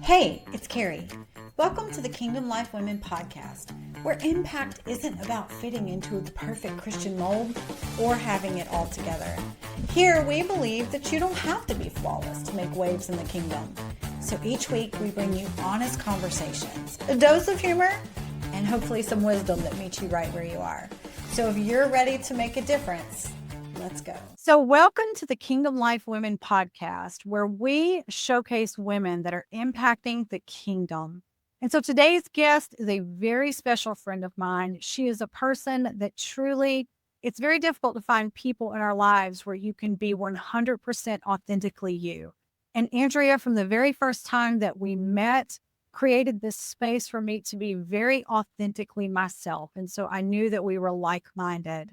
Hey, it's Carrie. Welcome to the Kingdom Life Women podcast, where impact isn't about fitting into the perfect Christian mold or having it all together. Here, we believe that you don't have to be flawless to make waves in the kingdom. So each week, we bring you honest conversations, a dose of humor, and hopefully some wisdom that meets you right where you are. So if you're ready to make a difference, let's go. So welcome to the Kingdom Life Women podcast, where we showcase women that are impacting the kingdom. And so today's guest is a very special friend of mine. She is a person that truly, it's very difficult to find people in our lives where you can be 100% authentically you. And Andrea, from the very first time that we met, created this space for me to be very authentically myself. And so I knew that we were like-minded.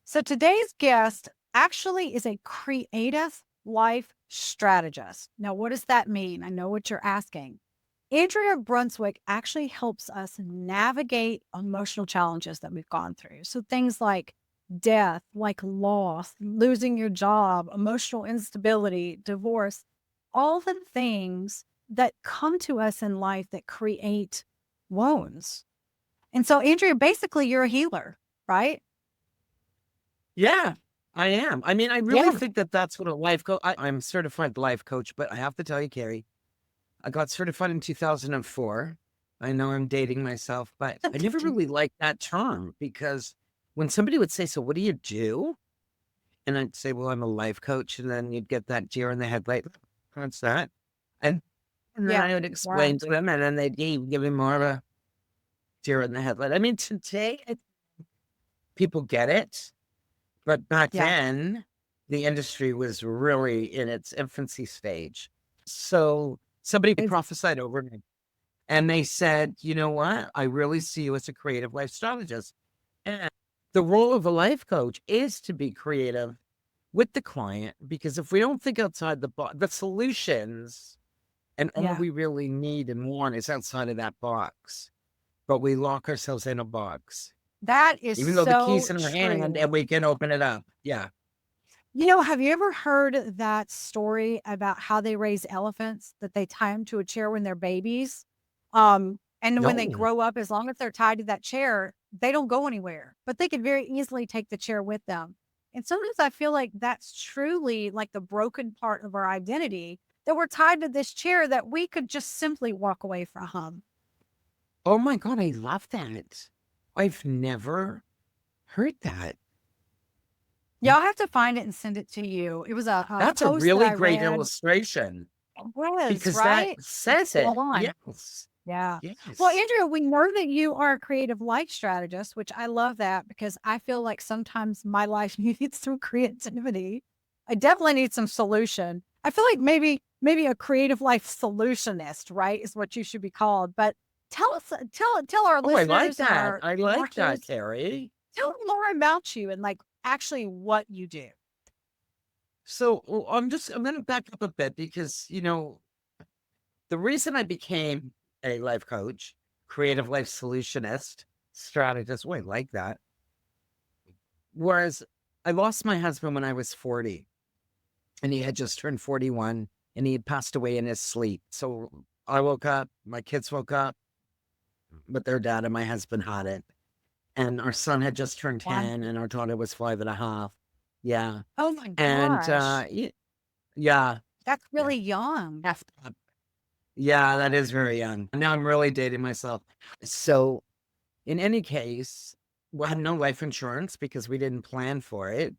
So today's guest actually is a creative life strategist. Now, what does that mean? I know what you're asking. Andrea Brunswick actually helps us navigate emotional challenges that we've gone through. So things like death, like loss, losing your job, emotional instability, divorce, all the things that come to us in life that create wounds. And so, Andrea, basically, you're a healer, right? Yeah, I am. I mean, I really think that that's what a life coach. I'm a certified life coach, but I have to tell you, Carrie, I got certified in 2004. I know I'm dating myself, but I never really liked that term because when somebody would say, "So what do you do?" And I'd say, "Well, I'm a life coach," and then you'd get that deer in the headlight. What's that? And then I would explain to them, and then they'd give me more of a deer in the headlight. I mean, today people get it. But back then, the industry was really in its infancy stage. So somebody prophesied over me and they said, "You know what? I really see you as a creative life strategist." And the role of a life coach is to be creative with the client, because if we don't think outside the box, the solutions and all we really need and want is outside of that box, but we lock ourselves in a box. That is even though the key's in our true. hand and we can open it up. Yeah. You know, have you ever heard that story about how they raise elephants, that they tie them to a chair when they're babies? And when they No. grow up, as long as they're tied to that chair, they don't go anywhere, but they could very easily take the chair with them. And sometimes I feel like that's truly like the broken part of our identity, that we're tied to this chair that we could just simply walk away from. Oh my God, I love that. I've never heard that. Yeah, I'll have to find it and send it to you. It was a That's a post really that I great read. illustration. It was, Because right? that says it. Hold on. Yes. Yeah. Yes. Well, Andrea, we know that you are a creative life strategist, which I love that because I feel like sometimes my life needs some creativity. I definitely need some solution. I feel like maybe a creative life solutionist, right, is what you should be called. But tell us, tell our Oh, I like listeners and that. our I like that, watchers, Carrie. tell them more about you and like actually what you do. So I'm going to back up a bit because, the reason I became a life coach, creative life solutionist, strategist, I like that. Whereas I lost my husband when I was 40 and he had just turned 41 and he had passed away in his sleep. So I woke up, my kids woke up, but their dad and my husband had it. And our son had just turned 10 and our daughter was 5.5. Yeah. Oh my And gosh. yeah. That's really young. Yeah, that is very young. Now I'm really dating myself. So in any case, we had no life insurance because we didn't plan for it.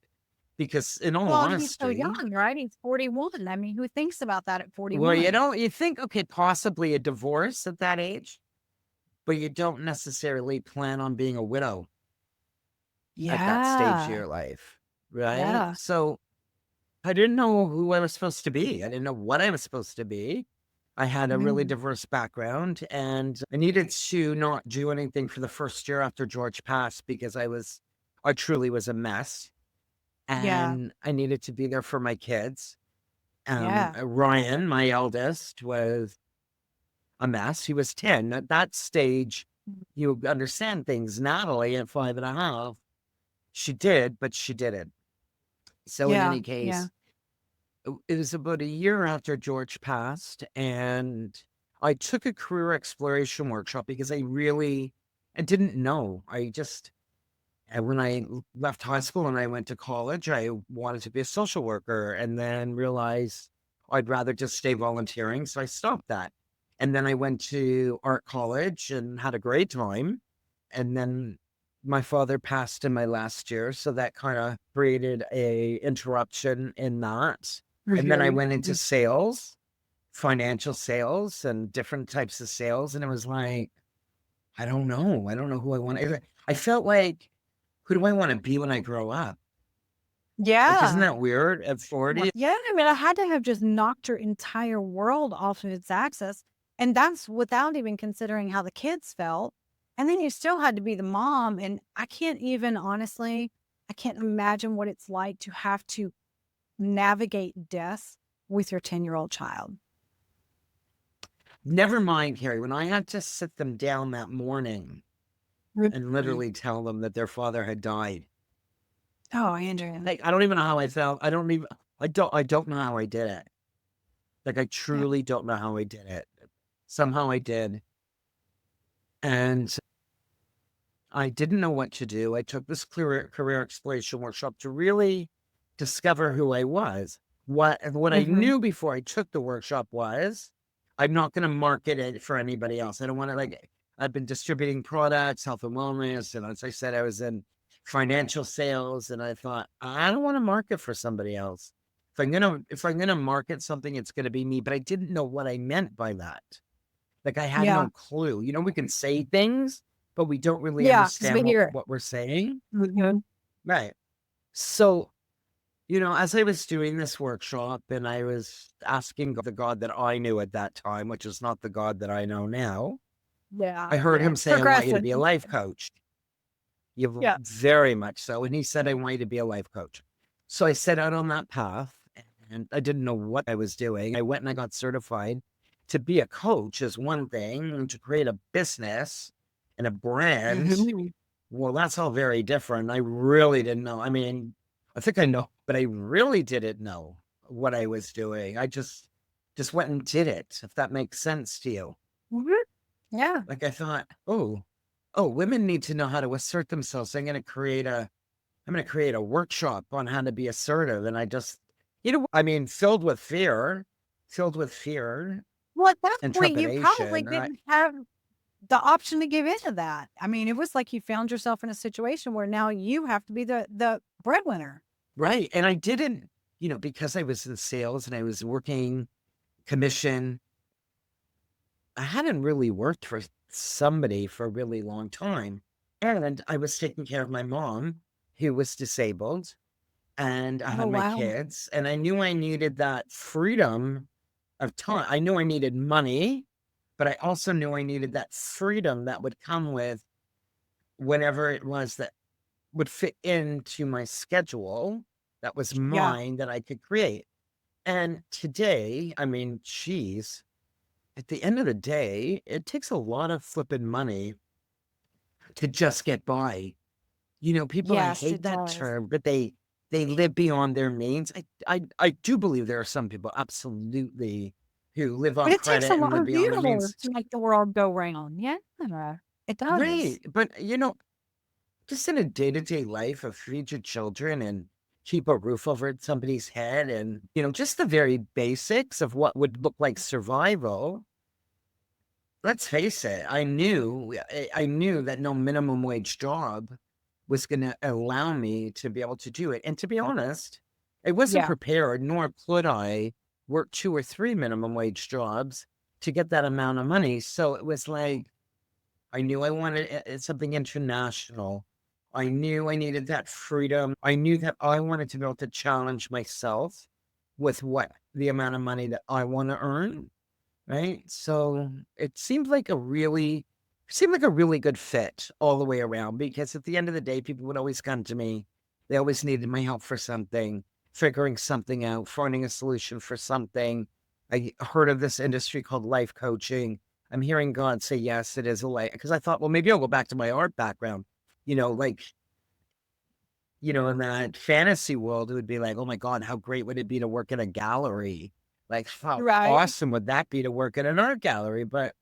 Because in all honesty, he's so young, right? He's 41. I mean, who thinks about that at 41? well, you think, okay, possibly a divorce at that age, but you don't necessarily plan on being a widow at that stage of your life, right? Yeah. So I didn't know who I was supposed to be. I didn't know what I was supposed to be. I had a really diverse background and I needed to not do anything for the first year after George passed because I truly was a mess. And I needed to be there for my kids. Ryan, my eldest, was a mess. He was 10. At that stage, you understand things. Natalie at 5.5, she did, but she didn't. So in any case, it was about a year after George passed, and I took a career exploration workshop because I didn't know. And when I left high school and I went to college, I wanted to be a social worker and then realized I'd rather just stay volunteering. So I stopped that. And then I went to art college and had a great time. And then my father passed in my last year. So that kind of created a interruption in that. And then I went into sales, financial sales and different types of sales. And it was like, I don't know. I don't know who I want. I felt like, who do I want to be when I grow up? Like, isn't Yeah. that weird at 40? Yeah, I mean, I had to have just knocked her entire world off of its axis, and that's without even considering how the kids felt. And then you still had to be the mom, and I can't imagine what it's like to have to navigate death with your 10-year-old child. Never mind, Carrie, when I had to sit them down that morning and literally tell them that their father had died. Oh, Andrea. Like, I don't even know how I felt. I don't know how I did it. Like, I truly don't know how I did it. Somehow I did. And I didn't know what to do. I took this career exploration workshop to really discover who I was. What I knew before I took the workshop was, I'm not going to market it for anybody else. I don't want to, like, I've been distributing products, health and wellness. And as I said, I was in financial sales. And I thought, I don't want to market for somebody else. If I'm gonna market something, it's going to be me. But I didn't know what I meant by that. Like, I had no clue. You know, we can say things, but we don't really understand what we're saying. Right. So, you know, as I was doing this workshop and I was asking the God that I knew at that time, which is not the God that I know now, I heard him say, I want you to be a life coach. Very much so. And he said, I want you to be a life coach. So I set out on that path and I didn't know what I was doing. I went and I got certified. To be a coach is one thing, and to create a business and a brand, well, that's all very different. I really didn't know. I mean, I think I know, but I really didn't know what I was doing. I just went and did it, if that makes sense to you. Yeah. Like, I thought, oh, women need to know how to assert themselves. I'm going to create a workshop on how to be assertive. And I just, I mean, filled with fear. Well, at that And point, you probably trepidation. didn't have the option to give into that. I mean, it was like you found yourself in a situation where now you have to be the breadwinner. Right. And I didn't, because I was in sales and I was working commission, I hadn't really worked for somebody for a really long time. And I was taking care of my mom, who was disabled, and I had my kids, and I knew I needed that freedom of time. I knew I needed money, but I also knew I needed that freedom that would come with whenever it was that would fit into my schedule that was mine that I could create. And today, I mean, geez, at the end of the day, it takes a lot of flipping money to just get by. People, I hate that term, but they live beyond their means. I do believe there are some people absolutely who live on credit and live beyond their means to make the world go round. Yeah, it does. Right. But, just in a day-to-day life of feed your children and keep a roof over somebody's head and, just the very basics of what would look like survival. Let's face it, I knew that no minimum wage job was going to allow me to be able to do it. And to be honest, I wasn't prepared, nor could I work 2 or 3 minimum wage jobs to get that amount of money. So it was like, I knew I wanted something international. I knew I needed that freedom. I knew that I wanted to be able to challenge myself with the amount of money that I want to earn. Right. So it seemed like a really good fit all the way around, because at the end of the day, people would always come to me. They always needed my help for something, figuring something out, finding a solution for something. I heard of this industry called life coaching. I'm hearing God say, yes, it is a life. Because I thought, well, maybe I'll go back to my art background, in that fantasy world, it would be like, oh my God, how great would it be to work in a gallery? Like, how Right. awesome would that be to work in an art gallery? But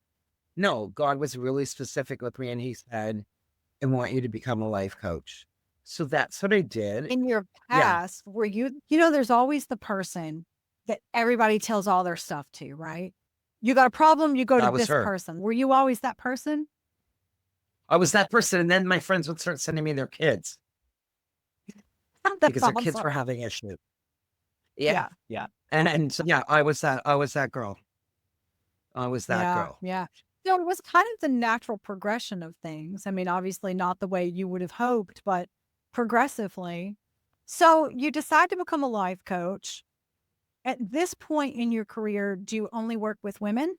no, God was really specific with me, and he said, I want you to become a life coach. So that's what I did. In your Yeah, past, were you know, there's always the person that everybody tells all their stuff to, right? You got a problem, you go to that was this her. person. Were you always that person? I was that person. And then my friends would start sending me their kids That's because their kids awesome. were having issues. Yeah. Yeah. Yeah. And so, yeah, I was that girl. I was that Yeah. girl. Yeah. So it was kind of the natural progression of things. I mean, obviously not the way you would have hoped, but progressively. So you decide to become a life coach. At this point in your career, do you only work with women?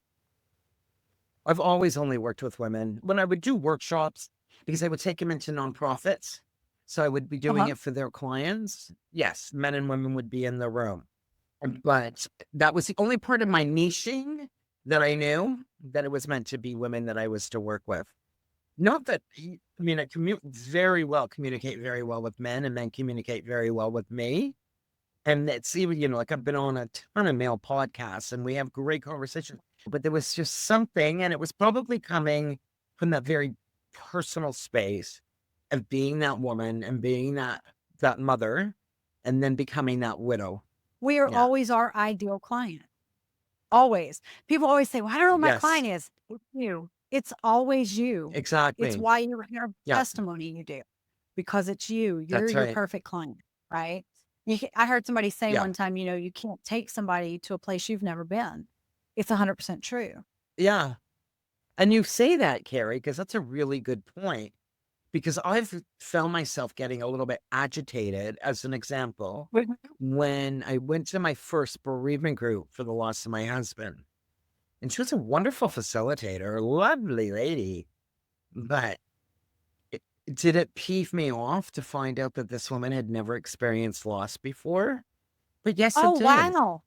I've always only worked with women. When I would do workshops, because I would take them into nonprofits, so I would be doing Uh-huh. it for their clients. Yes, men and women would be in the room. But that was the only part of my niching that I knew that it was meant to be women that I was to work with. Not that, I mean, I communicate very well with men, and men communicate very well with me. And it's even, like I've been on a ton of male podcasts and we have great conversations, but there was just something, and it was probably coming from that very personal space of being that woman and being that mother and then becoming that widow. We are Yeah. always our ideal client. Always. People always say, well, I don't know who my Yes, client is. It's you. It's always you. It's exactly. why you're your Yeah, testimony you do, because it's you. You're that's your right. perfect client, right? I heard somebody say Yeah. one time, you can't take somebody to a place you've never been. It's 100% true. Yeah. And you say that, Carrie, because that's a really good point. Because I've found myself getting a little bit agitated, as an example, when I went to my first bereavement group for the loss of my husband. And she was a wonderful facilitator, a lovely lady. But it, did it peeve me off to find out that this woman had never experienced loss before? But yes, it Oh, did. wow.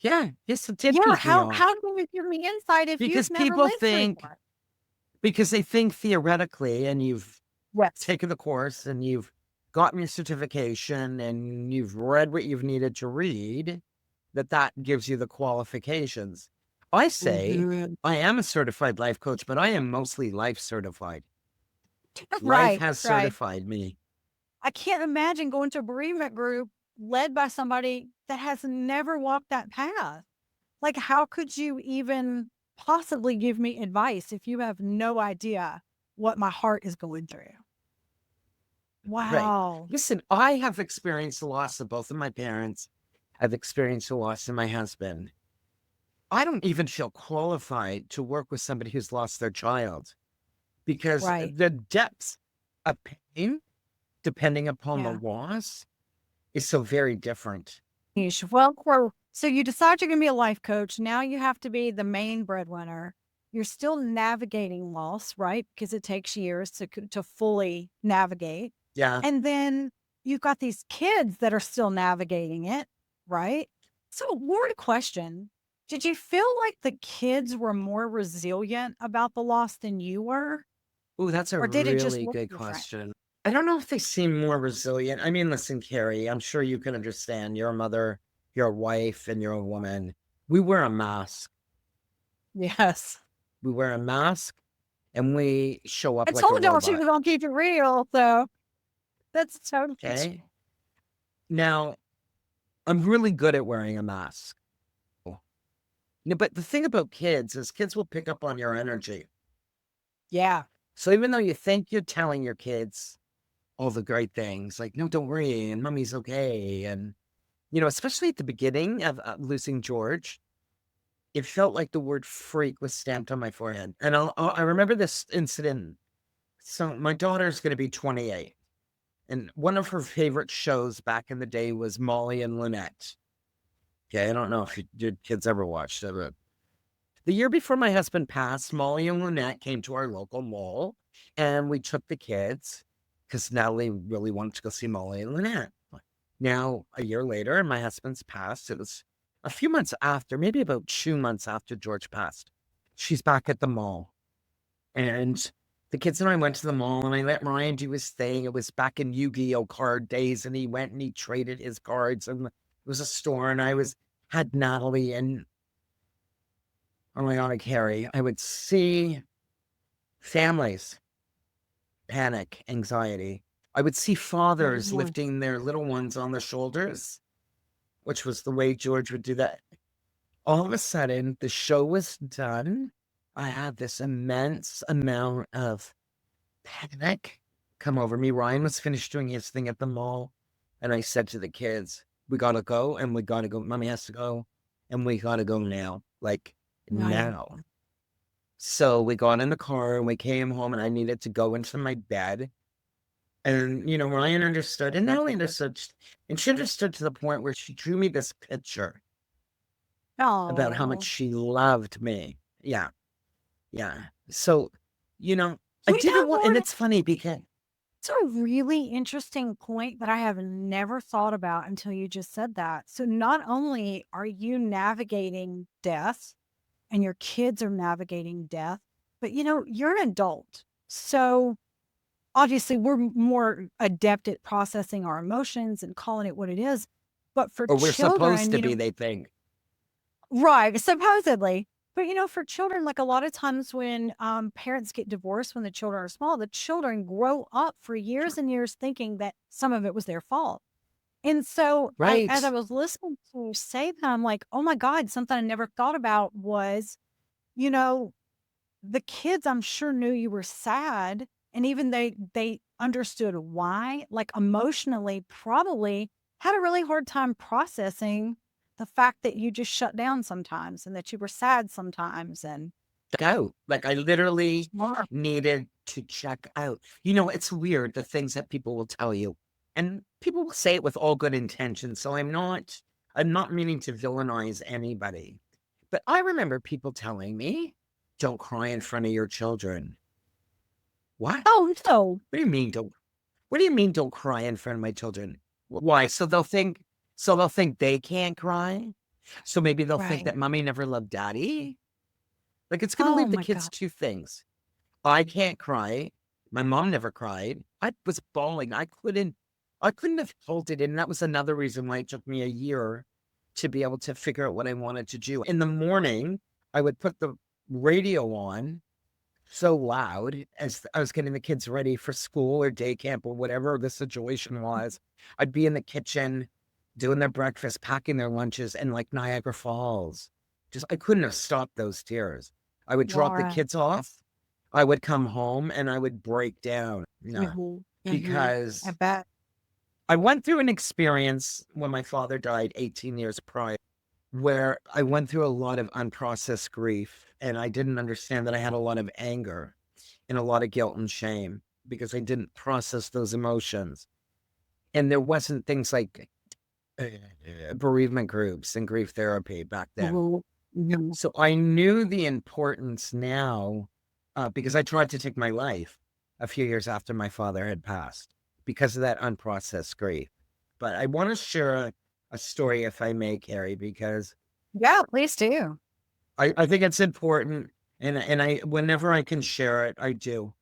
Yeah, yes, it did Yeah. peeve me How off. can you give me insight if Because you've never people lived through think, one? because they think theoretically, and you've Yes. taken the course and you've gotten your certification and you've read what you've needed to read, that gives you the qualifications. I say Mhm. I am a certified life coach, but I am mostly life certified. Life Right. has Right. certified me. I can't imagine going to a bereavement group led by somebody that has never walked that path. Like, how could you even possibly give me advice if you have no idea what my heart is going through? Right. Wow. Listen, I have experienced the loss of both of my parents. I've experienced the loss of my husband. I don't even feel qualified to work with somebody who's lost their child, because Right. the depths of pain, depending upon the Yeah. loss, is so very different. So you decide you're going to be a life coach. Now you have to be the main breadwinner. You're still navigating loss, right? Because it takes years to fully navigate. Yeah. And then you've got these kids that are still navigating it, right? So, Lord, question. Did you feel like the kids were more resilient about the loss than you were? Oh, that's a Or did it just really look good different? question. I don't know if they seem more resilient. I mean, listen, Carrie, I'm sure you can understand. You're a mother, you're a wife, and you're a woman. We wear a mask. Yes. We wear a mask and we show I up like a told y'all she robot. was going to keep it real. So that's totally true. Okay. Now, I'm really good at wearing a mask. No, but the thing about kids is kids will pick up on your energy. Yeah. So even though you think you're telling your kids all the great things, like, no, don't worry, and mommy's okay. And, especially at the beginning of losing George, it felt like the word freak was stamped on my forehead. And I remember this incident. So my daughter's going to be 28. And one of her favorite shows back in the day was Molly and Lynette. Okay, I don't know if your kids ever watched it, but the year before my husband passed, Molly and Lynette came to our local mall, and we took the kids because Natalie really wanted to go see Molly and Lynette. Now, a year later, my husband's passed. It was a few months after, maybe about 2 months after George passed. She's back at the mall. And the kids and I went to the mall, and I let Ryan do his thing. It was back in Yu-Gi-Oh card days, and he went and he traded his cards, and it was a store, and I was had Natalie and Ariana Carey, I would see families panic, anxiety. I would see fathers Mhm. lifting their little ones on their shoulders, which was the way George would do that. All of a sudden, the show was done. I had this immense amount of panic come over me. Ryan was finished doing his thing at the mall. And I said to the kids, we got to go and we got to go. Mommy has to go and we got to go now. Like Right. now. So we got in the car and we came home and I needed to go into my bed. And, Ryan understood and Natalie understood. And she understood to the point where she drew me this picture about how much Oh, she loved me. Yeah. Yeah. So, I you didn't know want, and what? it's funny because, It's a really interesting point that I have never thought about until you just said that. So not only are you navigating death and your kids are navigating death, but you're an adult. So obviously we're more adept at processing our emotions and calling it what it is. But for or we're supposed children, to be, they think. right, supposedly. But for children, like a lot of times when parents get divorced when the children are small, the children grow up for years and years thinking that some of it was their fault. And so as I Right. was listening to you say that, I'm like, oh my God, something I never thought about was, you know, the kids I'm sure knew you were sad. And even they understood why, like emotionally, probably had a really hard time processing the fact that you just shut down sometimes and that you were sad sometimes. And Out. Like I literally sure. needed to check out. It's weird the things that people will tell you. And people will say it with all good intentions. So I'm not meaning to villainize anybody. But I remember people telling me, don't cry in front of your children. What? Oh, no. What do you mean don't cry in front of my children? Why? So they'll think they can't cry? So maybe they'll think Right. that mommy never loved daddy? Like it's gonna Oh leave the my kids God. two things. I can't cry. My mom never cried. I was bawling. I couldn't have held it in. That was another reason why it took me a year to be able to figure out what I wanted to do. In the morning, I would put the radio on so loud as I was getting the kids ready for school or day camp or whatever the situation was. I'd be in the kitchen doing their breakfast, packing their lunches, and like Niagara Falls. Just I couldn't have stopped those tears. I would drop the Laura. kids off. I would come home and I would break down, Mhm. Mhm. I because bet. I went through an experience when my father died 18 years prior where I went through a lot of unprocessed grief and I didn't understand that I had a lot of anger and a lot of guilt and shame because I didn't process those emotions. And there wasn't things like bereavement groups and grief therapy back then. Mhm. Mhm. So I knew the importance now because I tried to take my life a few years after my father had passed because of that unprocessed grief. But I want to share a story, if I may, Carrie, because Yeah, please do. I think it's important, and I whenever I can share it, I do.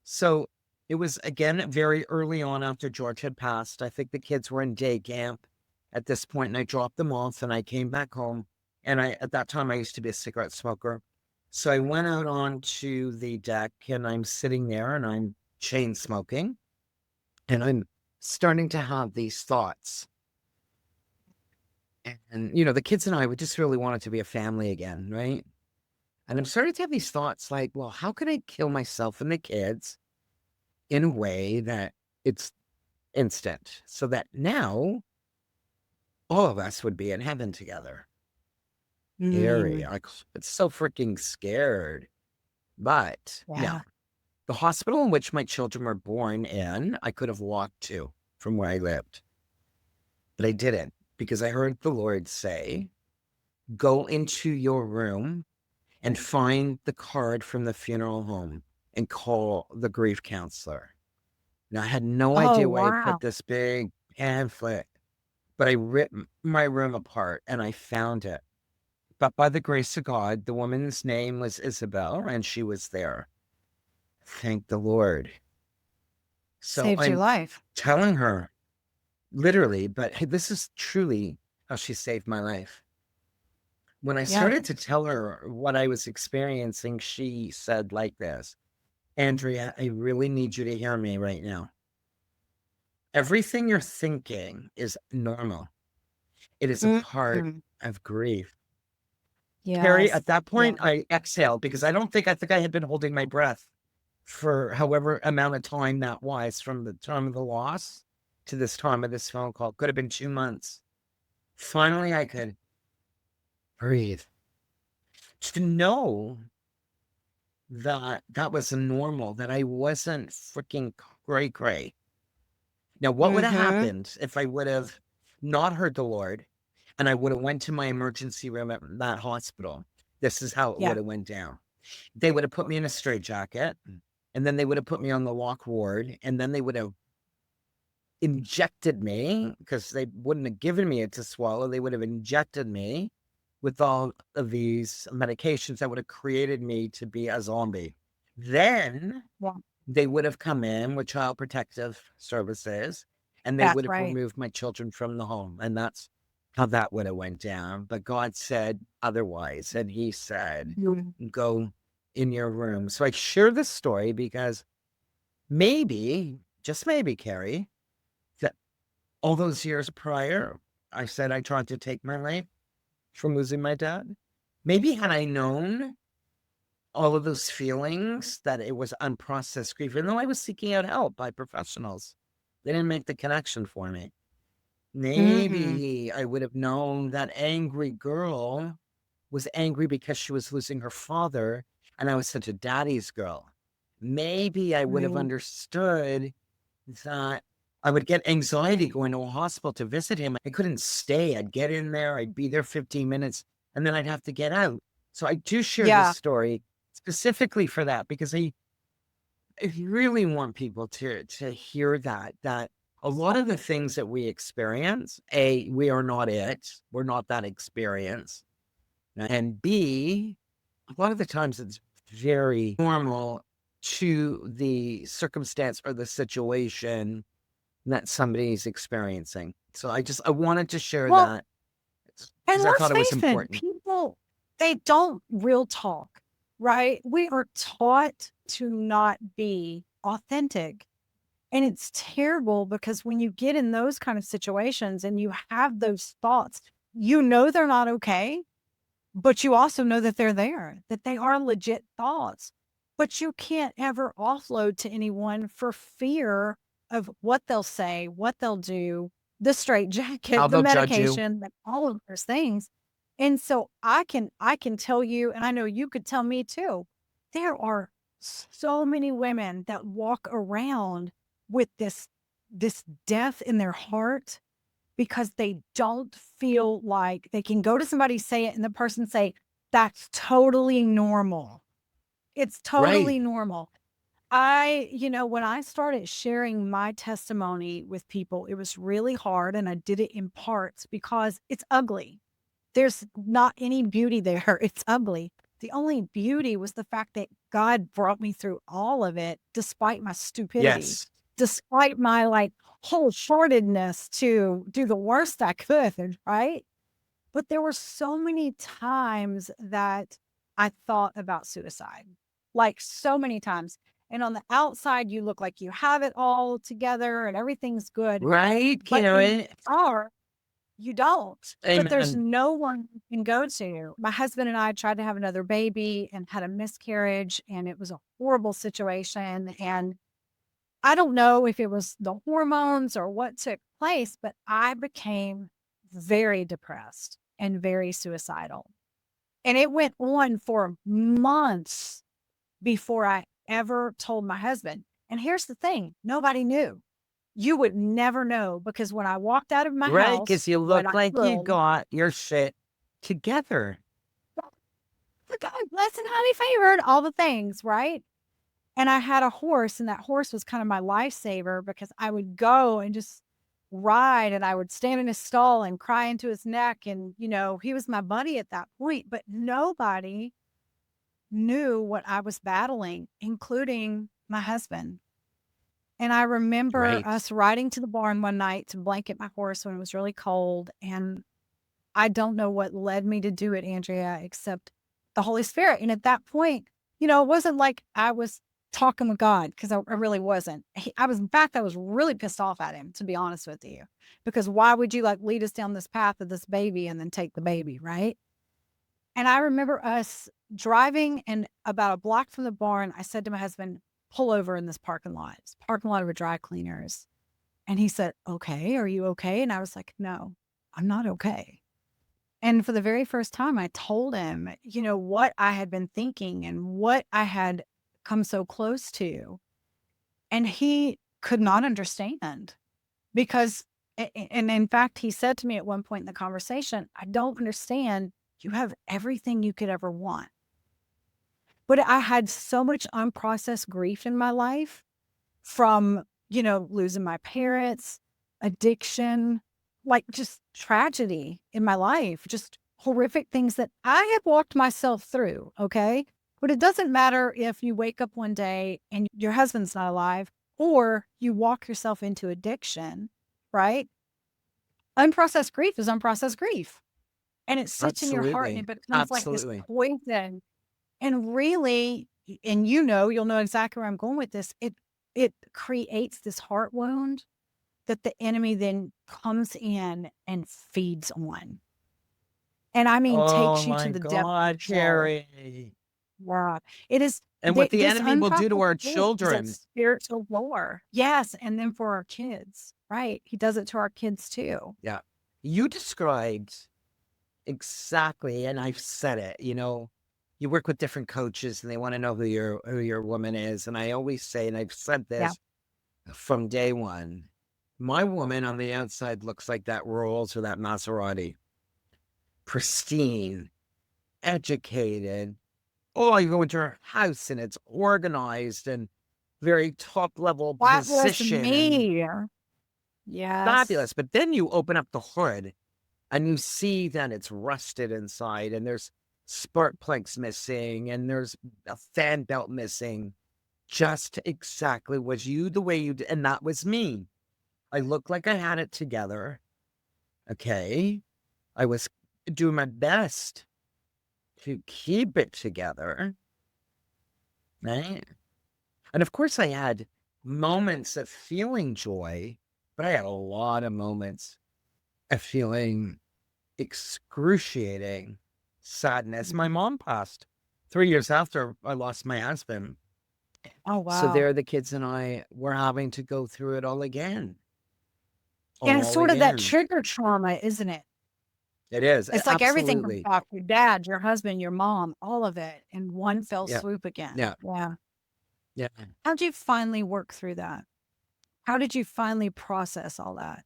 So it was again very early on after George had passed. I think the kids were in day camp at this point, and I dropped them off, and I came back home. And at that time I used to be a cigarette smoker, so I went out onto the deck, and I'm sitting there, and I'm chain smoking, and I'm starting to have these thoughts. And the kids and I, we just really wanted to be a family again, right? And I'm starting to have these thoughts like, well, how could I kill myself and the kids in a way that it's instant so that now all of us would be in heaven together? Scary. Mm, Like, it's so freaking scared. But no, yeah. the hospital in which my children were born in, I could have walked to from where I lived, but I didn't because I heard the Lord say, go into your room and find the card from the funeral home and call the grief counselor. Now, I had no Oh, idea where I put wow. this big pamphlet, but I ripped my room apart and I found it. But by the grace of God, the woman's name was Isabel and she was there. Thank the Lord. So Saved your I'm life. telling her literally, but hey, this is truly how she saved my life. When I Yeah. started to tell her what I was experiencing, she said like this, Andrea, I really need you to hear me right now. Everything you're thinking is normal. It is a part Mhm. of grief. Carrie, Yes. at that Yeah. point, I exhaled because I think I had been holding my breath for however amount of time that was from the time of the loss to this time of this phone call. Could have been 2 months. Finally, I could breathe. To know that that was normal, that I wasn't freaking cray. Now, what would have Mm-hmm. happened if I would have not heard the Lord and I would have went to my emergency room at that hospital? This is how it would Yeah. have went down. They would have put me in a straitjacket, and then they would have put me on the lock ward, and then they would have injected me because they wouldn't have given me it to swallow. They would have injected me with all of these medications that would have created me to be a zombie. Then Yeah. they would have come in with child protective services and they would That's have right. removed my children from the home. And that's how that would have went down. But God said otherwise. And he said, Mhm. go in your room. So I share this story because maybe, just maybe, Carrie, that all those years prior, I said I tried to take my life from losing my dad. Maybe had I known all of those feelings that it was unprocessed grief, even though I was seeking out help by professionals, they didn't make the connection for me. Mhm. Maybe I would have known that angry girl was angry because she was losing her father, and I was such a daddy's girl. Maybe I would have Right. understood that I would get anxiety going to a hospital to visit him. I couldn't stay. I'd get in there, I'd be there 15 minutes, and then I'd have to get out. So I do share this Yeah. story specifically for that because I really want people to hear that a lot of the things that we experience, A, we are not it. We're not that experience. And B, a lot of the times it's very normal to the circumstance or the situation that somebody's experiencing. So I wanted to share Well, that and because I let's thought it was face it, important. people, they don't real talk, right? We are taught to not be authentic. And it's terrible because when you get in those kind of situations and you have those thoughts, you know they're not okay, but you also know that they're there, that they are legit thoughts. But you can't ever offload to anyone for fear of what they'll say, what they'll do, the How straitjacket, the they'll judge you. medication, like all of those things. And so I can tell you, and I know you could tell me too, there are so many women that walk around with this death in their heart because they don't feel like they can go to somebody, say it, and the person say, "That's totally normal. It's Right. totally normal." When I started sharing my testimony with people, it was really hard, and I did it in parts because it's ugly. There's not any beauty there. It's ugly. The only beauty was the fact that God brought me through all of it despite my stupidity, Yes. despite my like whole-heartedness to do the worst I could, right? But there were so many times that I thought about suicide, like so many times. And on the outside, you look like you have it all together and everything's good. Right, But in Karen. our you don't, but there's Amen. no one you can go to. My husband and I tried to have another baby and had a miscarriage, and it was a horrible situation. And I don't know if it was the hormones or what took place, but I became very depressed and very suicidal. And it went on for months before I ever told my husband. And here's the thing, nobody knew. You would never know because when I walked out of my Right? house, Because you when look I like you could, got your shit together. the guy blessed and highly favored, all the things, right? And I had a horse, and that horse was kind of my lifesaver because I would go and just ride, and I would stand in his stall and cry into his neck. And, he was my buddy at that point, but nobody knew what I was battling, including my husband. And I remember Right. us riding to the barn one night to blanket my horse when it was really cold. And I don't know what led me to do it, Andrea, except the Holy Spirit. And at that point, it wasn't like I was talking with God, because I really wasn't. In fact, I was really pissed off at him, to be honest with you, because why would you lead us down this path of this baby and then take the baby, right? And I remember us driving, and about a block from the barn, I said to my husband, pull over in this parking lot. It's a parking lot of a dry cleaners. And he said, okay, are you okay? And I was like, no, I'm not okay. And for the very first time, I told him, what I had been thinking and what I had come so close to. And he could not understand, because, and in fact, he said to me at one point in the conversation, I don't understand. You have everything you could ever want. But I had so much unprocessed grief in my life from, losing my parents, addiction, just tragedy in my life, just horrific things that I had walked myself through. Okay. But it doesn't matter if you wake up one day and your husband's not alive, or you walk yourself into addiction, right? Unprocessed grief is unprocessed grief. And it sits in your heart, and Absolutely. it becomes like this Absolutely. poison. And really, and you'll know exactly where I'm going with this. It creates this heart wound that the enemy then comes in and feeds on. And I mean, Oh takes you to my the depth of God, hell. Carrie. Wow. It is And what the this enemy will do to unprocessed our grief is a children. spiritual war. Yes. And then for our kids, right? He does it to our kids too. Yeah. You described exactly, and I've said it, you work with different coaches and they want to know who your woman is. And I always say, and I've said Yeah. this from day one, my woman on the outside looks like that Rolls or that Maserati. Pristine, educated. Oh, you go into her house and it's organized and very top level That was position and me. Yes. fabulous. But then you open up the hood and you see that it's rusted inside and there's spark plugs missing and there's a fan belt missing. Just exactly was you the way you did. And that was me. I looked like I had it together. Okay. I was doing my best to keep it together. Right. And of course, I had moments of feeling joy, but I had a lot of moments of feeling excruciating sadness. My mom passed 3 years after I lost my husband. Oh, So wow. there, the kids and I were having to go through it all again. And it's All sort of that again. trigger trauma, isn't it? It is. It's like everything comes Absolutely. off your dad, your husband, your mom, all of it in one fell Yeah. swoop again. Yeah. Yeah. Yeah. How'd you finally work through that? How did you finally process all that?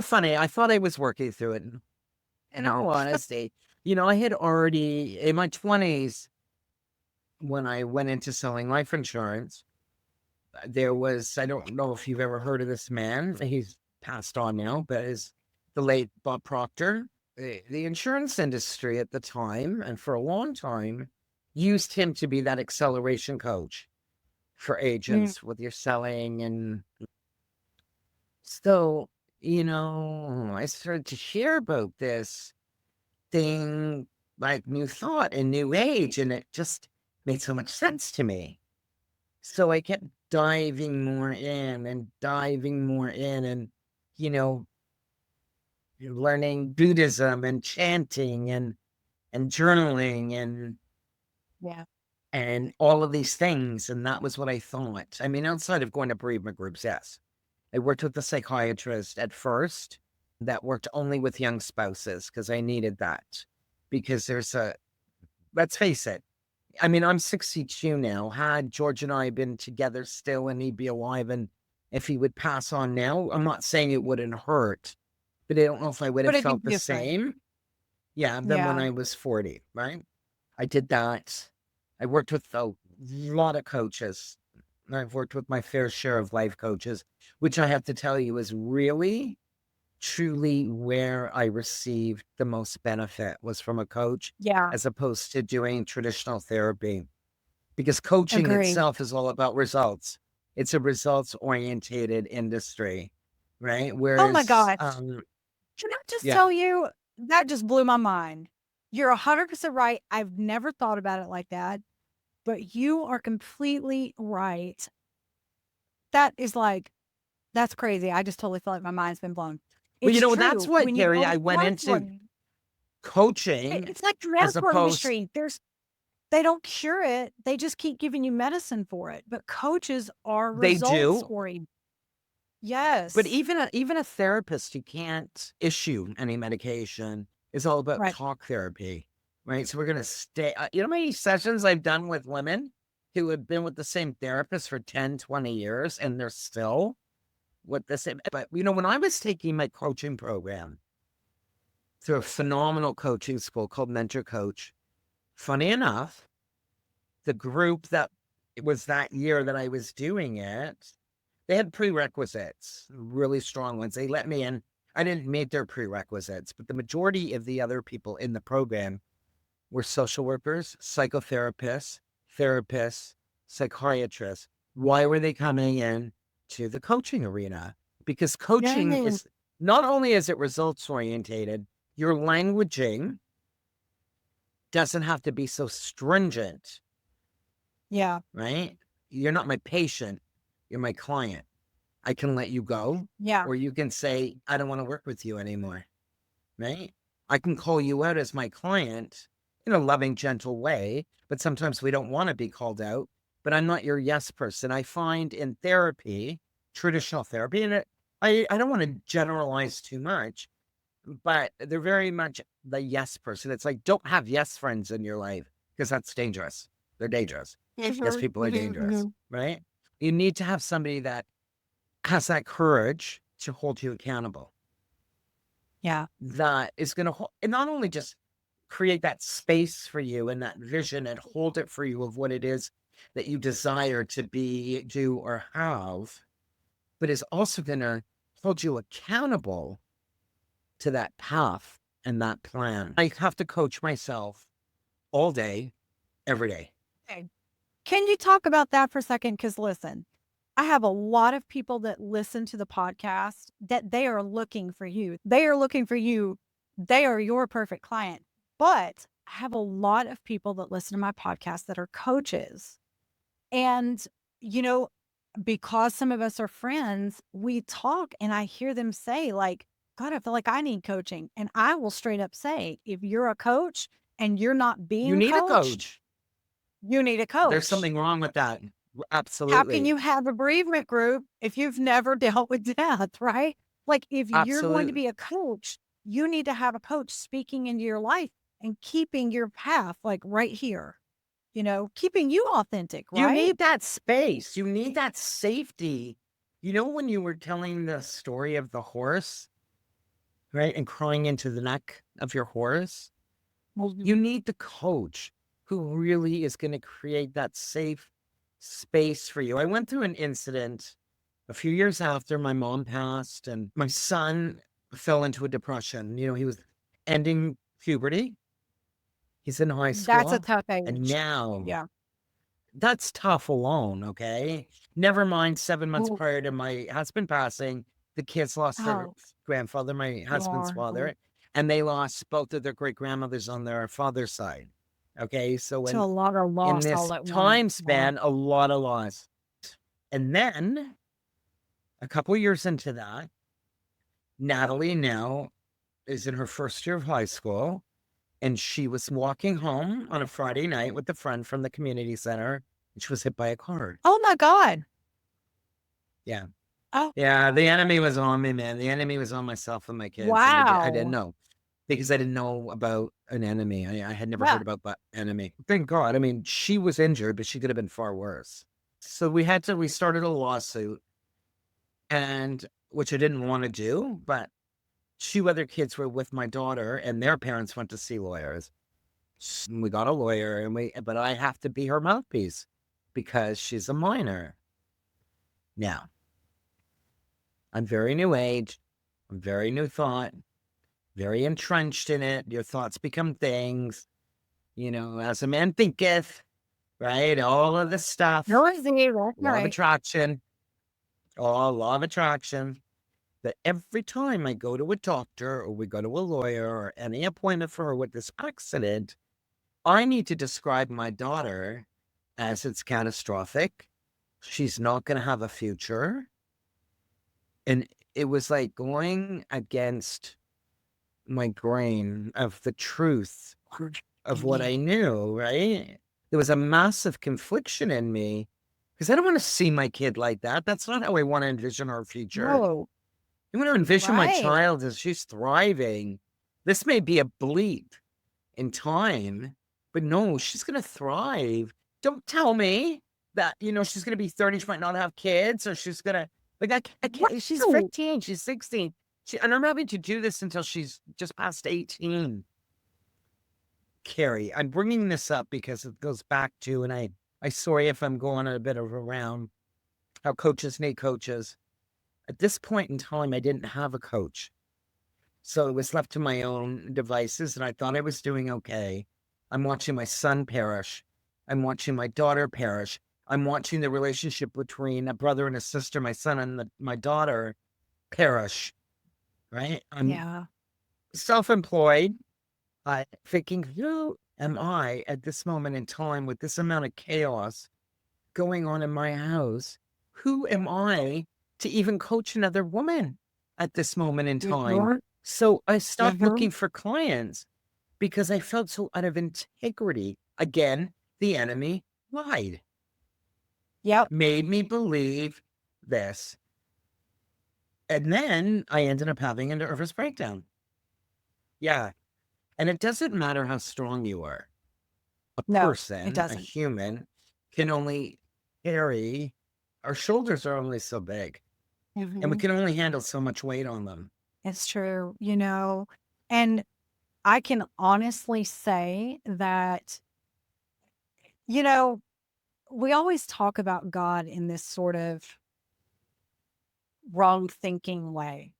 Funny, I thought I was working through it. In all honesty, I had already, in my 20s, when I went into selling life insurance, there was, I don't know if you've ever heard of this man. He's passed on now, but is the late Bob Proctor. The insurance industry at the time, and for a long time, used him to be that acceleration coach for Mm. agents with your selling. And so, I started to hear about this thing like New Thought and New Age, and it just made so much sense to me. So I kept diving more in and diving more in and, you know, learning Buddhism and chanting and journaling Yeah. and all of these things. And that was what I thought. I mean, outside of going to bereavement groups, yes. I worked with a psychiatrist at first that worked only with young spouses because I needed that. Because let's face it, I mean, I'm 62 now. Had George and I been together still and he'd be alive, and if he would pass on now, I'm not saying it wouldn't hurt, but I don't know if I would But have it'd be felt the different. same. Yeah, than when Yeah. I was 40, right? I did that. I worked with a lot of coaches. I've worked with my fair share of life coaches, which I have to tell you is really truly where I received the most benefit was from a coach Yeah. as opposed to doing traditional therapy. Because coaching Agree. itself is all about results. It's a results orientated industry, right? Oh my Whereas, gosh. Can I just yeah, tell you, that just blew my mind. You're 100% right. I've never thought about it like that, but you are completely right. That is like, that's crazy. I just totally feel like my mind's been blown. Well, It's that's true. what, When you Gary, go I to went into counseling, coaching it's like the as medical opposed, industry. They don't cure it. They just keep giving you medicine for it. But coaches are they results do. oriented. But Yes. even a therapist, you can't issue any medication. It's all about Right. talk therapy, right? So we're gonna stay. You know how many sessions I've done with women who have been with the same therapist for 10, 20 years, and they're still with the same. But when I was taking my coaching program through a phenomenal coaching school called Mentor Coach, funny enough, the group that it was that year that I was doing it, they had prerequisites, really strong ones. They let me in. I didn't meet their prerequisites, but the majority of the other people in the program were social workers, psychotherapists, therapists, psychiatrists. Why were they coming in to the coaching arena? Because coaching Yeah. is not only is it results orientated, your languaging doesn't have to be so stringent, Yeah. right? You're not my patient, you're my client. I can let you go, Yeah. or you can say, I don't want to work with you anymore, right? I can call you out as my client in a loving, gentle way, but sometimes we don't want to be called out. But I'm not your yes person. I find in therapy, traditional therapy, and I don't want to generalize too much, but they're very much the yes person. It's like, don't have yes friends in your life because that's dangerous. They're dangerous. Yes, people are dangerous, right? You need to have somebody that has that courage to hold you accountable. Yeah. That is going to not only just create that space for you and that vision and hold it for you of what it is that you desire to be, do, or have, but is also going to hold you accountable to that path and that plan. I have to coach myself all day, every day. Okay. Can you talk about that for a second? Because listen, I have a lot of people that listen to the podcast that they are looking for you. They are looking for you. They are your perfect client. But I have a lot of people that listen to my podcast that are coaches. And, you know, because some of us are friends, we talk and I hear them say, like, God, I feel like I need coaching. And I will straight up say, if you're a coach and you're not You being need a coached, coach. you need a There's coach. something wrong with that. How can Absolutely. you have a bereavement group if you've never dealt with death, right? Like, if you're going to Absolutely. be a coach, you need to have a coach speaking into your life and keeping your path like right here, keeping you authentic, You right? need that space. You need that safety. When you were telling the story of the horse, right, and crying into the neck of your horse, you Mhm. need the coach who really is going to create that safe space for you. I went through an incident a few years after my mom passed, and my son fell into a depression. He was ending puberty. He's in high That's a school. tough And age. now Yeah. that's tough alone, okay? Never mind 7 months Well, prior to my husband passing, the kids lost their oh, grandfather, my husband's Lord. father, and they lost both of their great grandmothers on their father's side. Okay, so To a lot of in loss this all at once. time Yeah. span, a lot of loss. And then a couple years into that, Natalie now is in her first year of high school, and she was walking home on a Friday night with a friend from the community center, and she was hit by a car. Oh my God. Yeah. Oh, Yeah, the enemy was on me, man. The enemy was on myself and my kids, and I didn't wow. know because I didn't know about an enemy. I had never Yeah. heard about that enemy. Thank God. I mean, she was injured, but she could have been far worse. So we started a lawsuit, and which I didn't want to do, but two other kids were with my daughter, and their parents went to see lawyers. We got a lawyer, but I have to be her mouthpiece because she's a minor. Now, I'm very new age. I'm very new thought. Very entrenched in it. Your thoughts become things, as a man thinketh, right? All of this stuff, No, is law of right. attraction, all law of attraction. that every time I go to a doctor or we go to a lawyer or any appointment for her with this accident, I need to describe my daughter as it's catastrophic. She's not going to have a future. And it was like going against my grain of the truth of what I knew, right? There was a massive confliction in me because I don't want to see my kid like that. That's not how I want to envision our future. No. I want to envision my Right. child as she's thriving. This may be a bleep in time, but no, she's going to thrive. Don't tell me that, she's going to be 30, she might not have kids, or she's going to, I can't, she's Wow. 15, she's 16. And I'm having to do this until she's just past 18. Carrie, I'm bringing this up because it goes back to, and I sorry if I'm going a bit of a round, how coaches need coaches. At this point in time, I didn't have a coach. So it was left to my own devices, and I thought I was doing okay. I'm watching my son perish. I'm watching my daughter perish. I'm watching the relationship between a brother and a sister, my son and my daughter, perish. Right? I'm self-employed, thinking, who am I at this moment in time with this amount of chaos going on in my house? Who am I to even coach another woman at this moment in time? So I stopped looking for clients because I felt so out of integrity. Again, the enemy lied. Yep. Made me believe this. And then I ended up having a nervous breakdown. Yeah. And it doesn't matter how strong you are. A No, it person, a doesn't. human, can only carry, our shoulders are only so big. And we can only handle so much weight on them. It's true, and I can honestly say that, we always talk about God in this sort of wrong thinking way.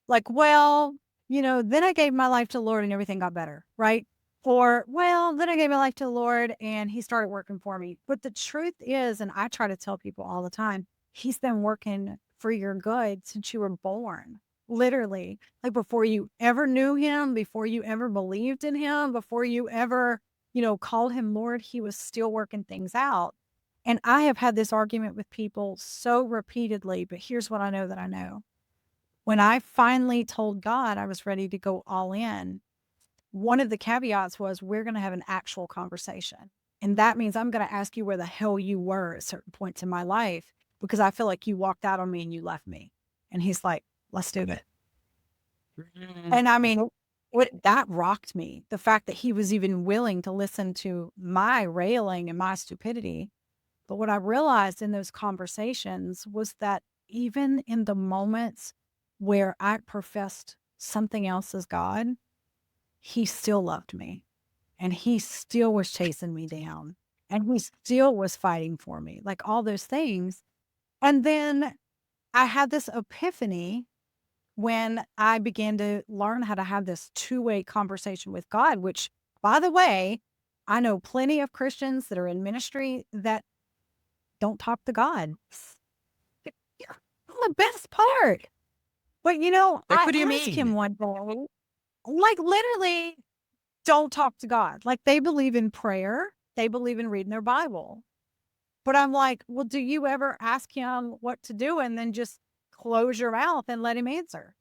Like, well, then I gave my life to the Lord and everything got better, right? Or, well, then I gave my life to the Lord and he started working for me. But the truth is, and I try to tell people all the time, he's been working for your good since you were born. Literally, like before you ever knew him, before you ever believed in him, before you ever, called him Lord, he was still working things out. And I have had this argument with people so repeatedly, but here's what I know that I know. When I finally told God I was ready to go all in, one of the caveats was we're going to have an actual conversation. And that means I'm going to ask you where the hell you were at certain points in my life because I feel like you walked out on me and you left me. And he's like, let's do it. And I mean, that rocked me. The fact that he was even willing to listen to my railing and my stupidity. But what I realized in those conversations was that even in the moments where I professed something else as God, he still loved me and he still was chasing me down and he still was fighting for me, like all those things. And then I had this epiphany when I began to learn how to have this two-way conversation with God, which, by the way, I know plenty of Christians that are in ministry that don't talk to God. The best part. But, I What do you asked him mean? one day, like literally, don't talk to God. Like they believe in prayer. They believe in reading their Bible. But I'm like, well, do you ever ask him what to do and then just close your mouth and let him answer?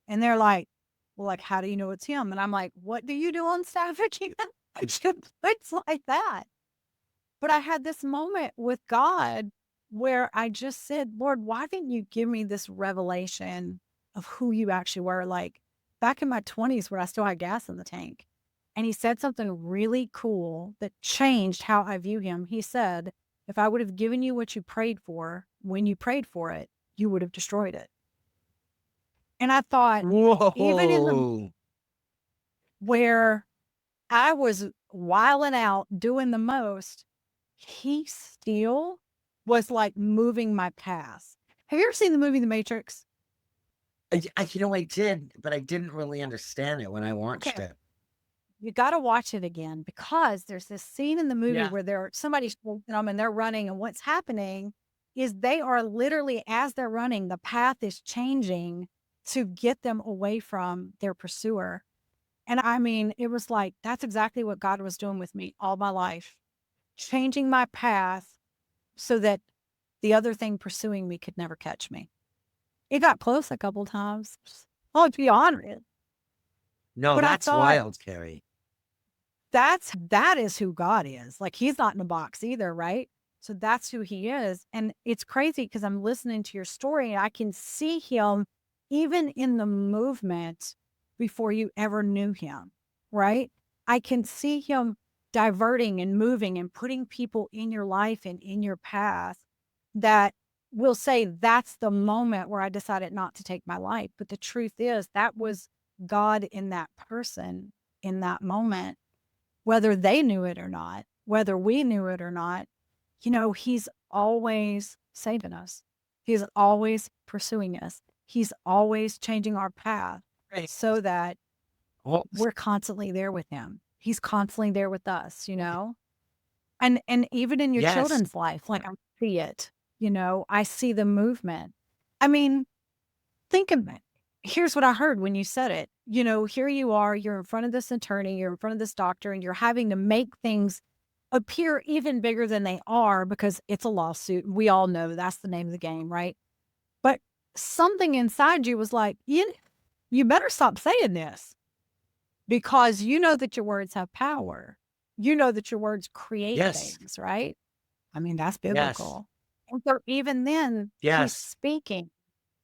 And they're like, well, like, how do you know it's him? And I'm like, what do you do on staff again? It's like that. But I had this moment with God where I just said, Lord, why didn't you give me this revelation of who you actually were? Like back in my 20s where I still had gas in the tank. And he said something really cool that changed how I view him. He said, if I would have given you what you prayed for, when you prayed for it, you would have destroyed it. And I thought, even in the where I was wilding out, doing the most, he still was like moving my past. Have you ever seen the movie The Matrix? I did, but I didn't really understand it when I watched it. You got to watch it again because there's this scene in the movie where somebody's and they're running, and what's happening is they are literally, as they're running, the path is changing to get them away from their pursuer. And I mean, it was like, that's exactly what God was doing with me all my life, changing my path so that the other thing pursuing me could never catch me. It got close a couple times. I'll be honest. No, But I that's thought wild, Carrie. that is who God is. Like, he's not in a box either, right? So that's who he is. And it's crazy because I'm listening to your story and I can see him even in the movement before you ever knew him, right? I can see him diverting and moving and putting people in your life and in your path that will say, that's the moment where I decided not to take my life. But the truth is, that was God in that person in that moment, whether they knew it or not, whether we knew it or not. You know, he's always saving us. He's always pursuing us. He's always changing our path Right. so that Well, we're constantly there with him. He's constantly there with us, you know? And even in your yes. children's life, like, I see it, you know, I see the movement. I mean, think of it. Here's what I heard when you said it. You know, here you are, you're in front of this attorney, you're in front of this doctor, and you're having to make things appear even bigger than they are because it's a lawsuit. We all know that's the name of the game, right? But something inside you was like, you better stop saying this because you know that your words have power. You know that your words create Yes. things, right? I mean, that's Yes. biblical. And so even then, he's Yes. speaking,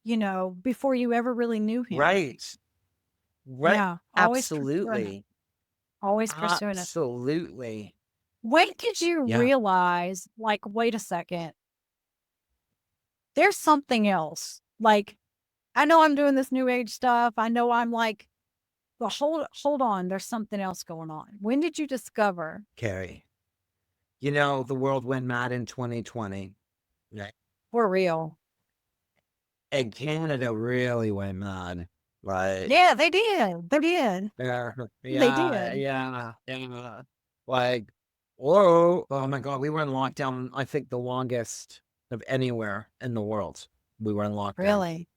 you know, before you ever really knew him. Right. Right. Yeah, always pursuing it. Absolutely. Always pursuing it. Absolutely. When did you Yeah. realize, like, wait a second, there's something else? Like, I know I'm doing this new age stuff. I know I'm like, but hold on, there's something else going on. When did you discover? Carrie. You know, the world went mad in 2020. Right. We're real. And Canada really went mad. Like, Yeah, they did. They did. yeah, They yeah, did. yeah. Like, whoa. Oh my God. We were in lockdown, I think the longest of anywhere in the world. We were in lockdown. Really?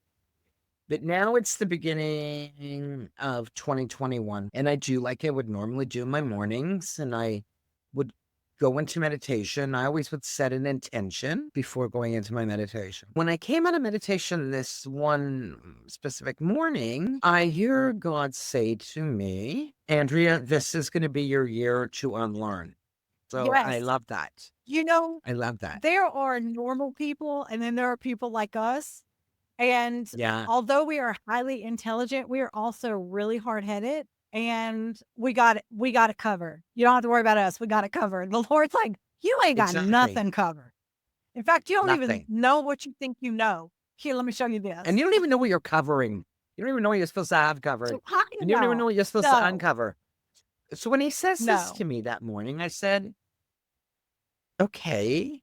But now it's the beginning of 2021. And I do like I would normally do in my mornings. And I would go into meditation. I always would set an intention before going into my meditation. When I came out of meditation this one specific morning, I hear God say to me, Andrea, this is going to be your year to unlearn. So I Yes. love that. You know, I love that. there are normal people and then there are people like us. And Yeah. although we are highly intelligent, we are also really hard-headed and we got it covered. You don't have to worry about us. We got it covered. The Lord's like, you ain't got Exactly. nothing covered. In fact, you don't even Nothing. know what you think you know. Here, let me show you this. And you don't even know what you're covering. You don't even know what you're supposed to have covered. So how do you And you don't even know what you're supposed to No. uncover. So when he says this No. to me that morning, I said, okay.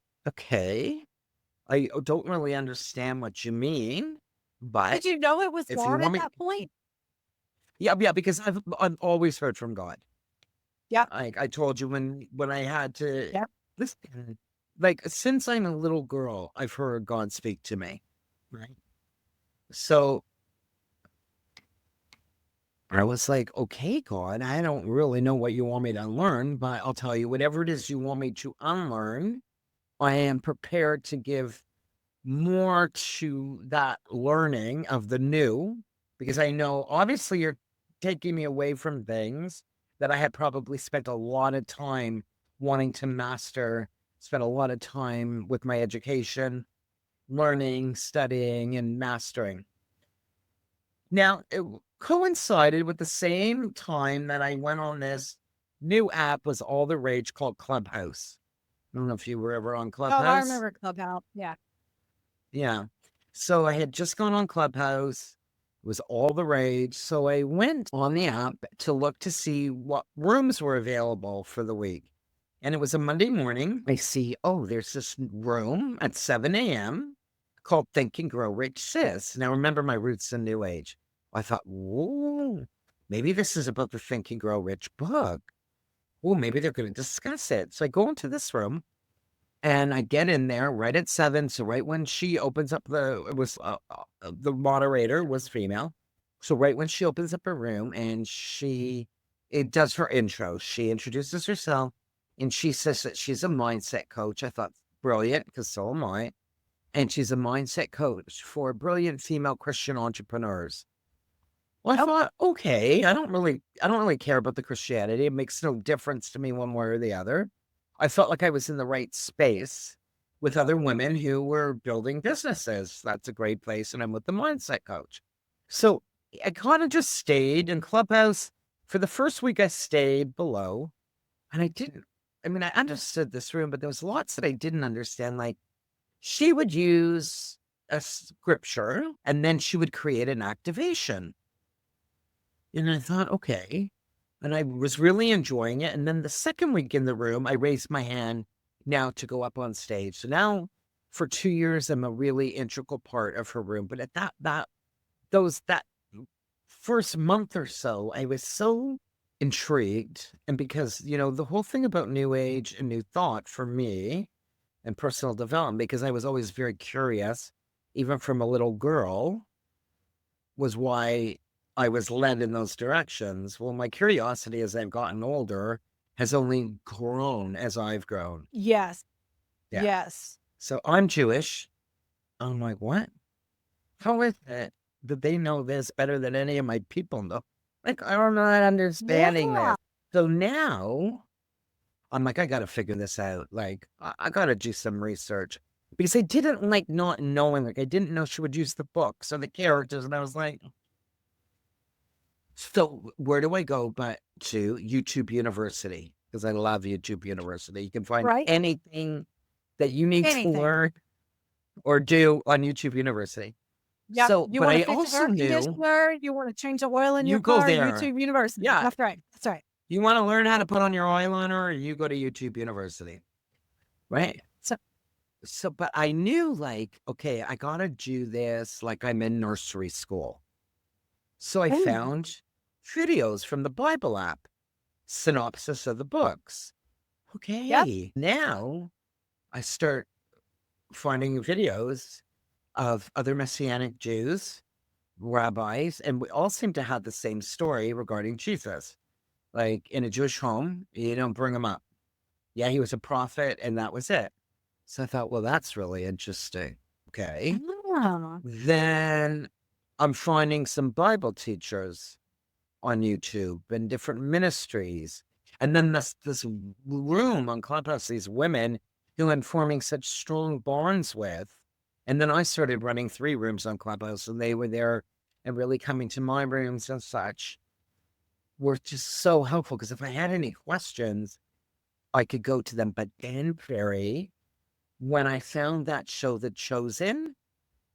I don't really understand what you mean, but Did you know it was if you God want at me, that point? yeah, because I've always heard from God. Yep. Like I told you when I had to Yep. listen, like since I'm a little girl, I've heard God speak to me. Right. So I was like, okay, God, I don't really know what you want me to unlearn, but I'll tell you, whatever it is you want me to unlearn, I am prepared to give more to that learning of the new, because I know obviously you're taking me away from things that I had probably spent a lot of time wanting to master, spent a lot of time with my education, learning, studying, and mastering. Now, it coincided with the same time that I went on this new app was all the rage called Clubhouse. I don't know if you were ever on Oh, Clubhouse. I remember Clubhouse. Yeah. Yeah. So I had just gone on Clubhouse. It was all the rage. So I went on the app to look to see what rooms were available for the week. And it was a Monday morning. I see, oh, there's this room at 7 a.m. called Think and Grow Rich Sis. Now, remember my roots in New Age. I thought, whoa, maybe this is about the Think and Grow Rich book. Oh, maybe they're going to discuss it. So I go into this room And I get in there right at 7. So right when she opens up the moderator was female. So right when she opens up her room and it does her intro, she introduces herself and she says that she's a mindset coach. I thought, brilliant, because so am I. And she's a mindset coach for brilliant female Christian entrepreneurs. Well, I thought, okay, I don't really care about the Christianity. It makes no difference to me one way or the other. I felt like I was in the right space with other women who were building businesses. That's a great place. And I'm with the mindset coach. So I kind of just stayed in Clubhouse. For the first week, I stayed below. And I understood this room, but there was lots that I didn't understand. Like, she would use a scripture and then she would create an activation. And I thought, okay. And I was really enjoying it. And then the second week in the room, I raised my hand now to go up on stage. So now for 2 years, I'm a really integral part of her room. But at that first month or so, I was so intrigued. And because, the whole thing about New Age and New Thought for me and personal development, because I was always very curious, even from a little girl, was why I was led in those directions. Well, my curiosity as I've gotten older has only grown as I've grown. Yes. Yeah. Yes. So I'm Jewish. I'm like, what? How is it that they know this better than any of my people know? Like, I'm not understanding this. So now I'm like, I got to figure this out. Like, I got to do some research because I didn't like not knowing. Like, I didn't know she would use the books or the characters. And I was like, so where do I go but to YouTube University? Because I love YouTube University. You can find anything that you need to learn or do on YouTube University. Yep. So, You but want I to fix also your knew conditioner, you want to change the oil in you your go car, there. YouTube University. Yeah. That's right. That's right. You want to learn how to put on your oil liner, or you go to YouTube University. Right? So, but I knew like, okay, I got to do this like I'm in nursery school. So I found videos from the Bible app, synopsis of the books. Okay. Now I start finding videos of other Messianic Jews, rabbis, and we all seem to have the same story regarding Jesus. Like in a Jewish home, you don't bring him up. Yeah, he was a prophet and that was it. So I thought, well, that's really interesting. Okay. Then I'm finding some Bible teachers on YouTube and different ministries. And then this room on Clubhouse, these women who I'm forming such strong bonds with. And then I started running 3 rooms on Clubhouse and they were there and really coming to my rooms and such were just so helpful. Because if I had any questions, I could go to them. But Dan Ferry, when I found that show, The Chosen,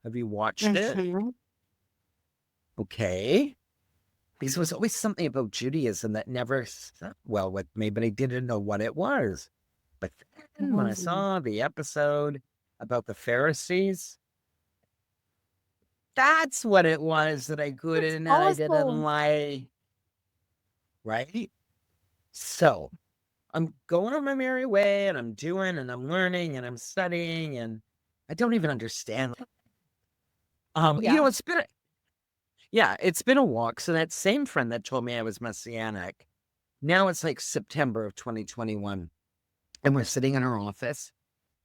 have you watched it? Okay. Because there was always something about Judaism that never sat well with me, but I didn't know what it was. But then when I saw the episode about the Pharisees, that's what it was that I couldn't and I didn't like. Right? So I'm going on my merry way and I'm doing and I'm learning and I'm studying and I don't even understand. It's been a walk. So that same friend that told me I was Messianic, now it's like September of 2021 and we're sitting in her office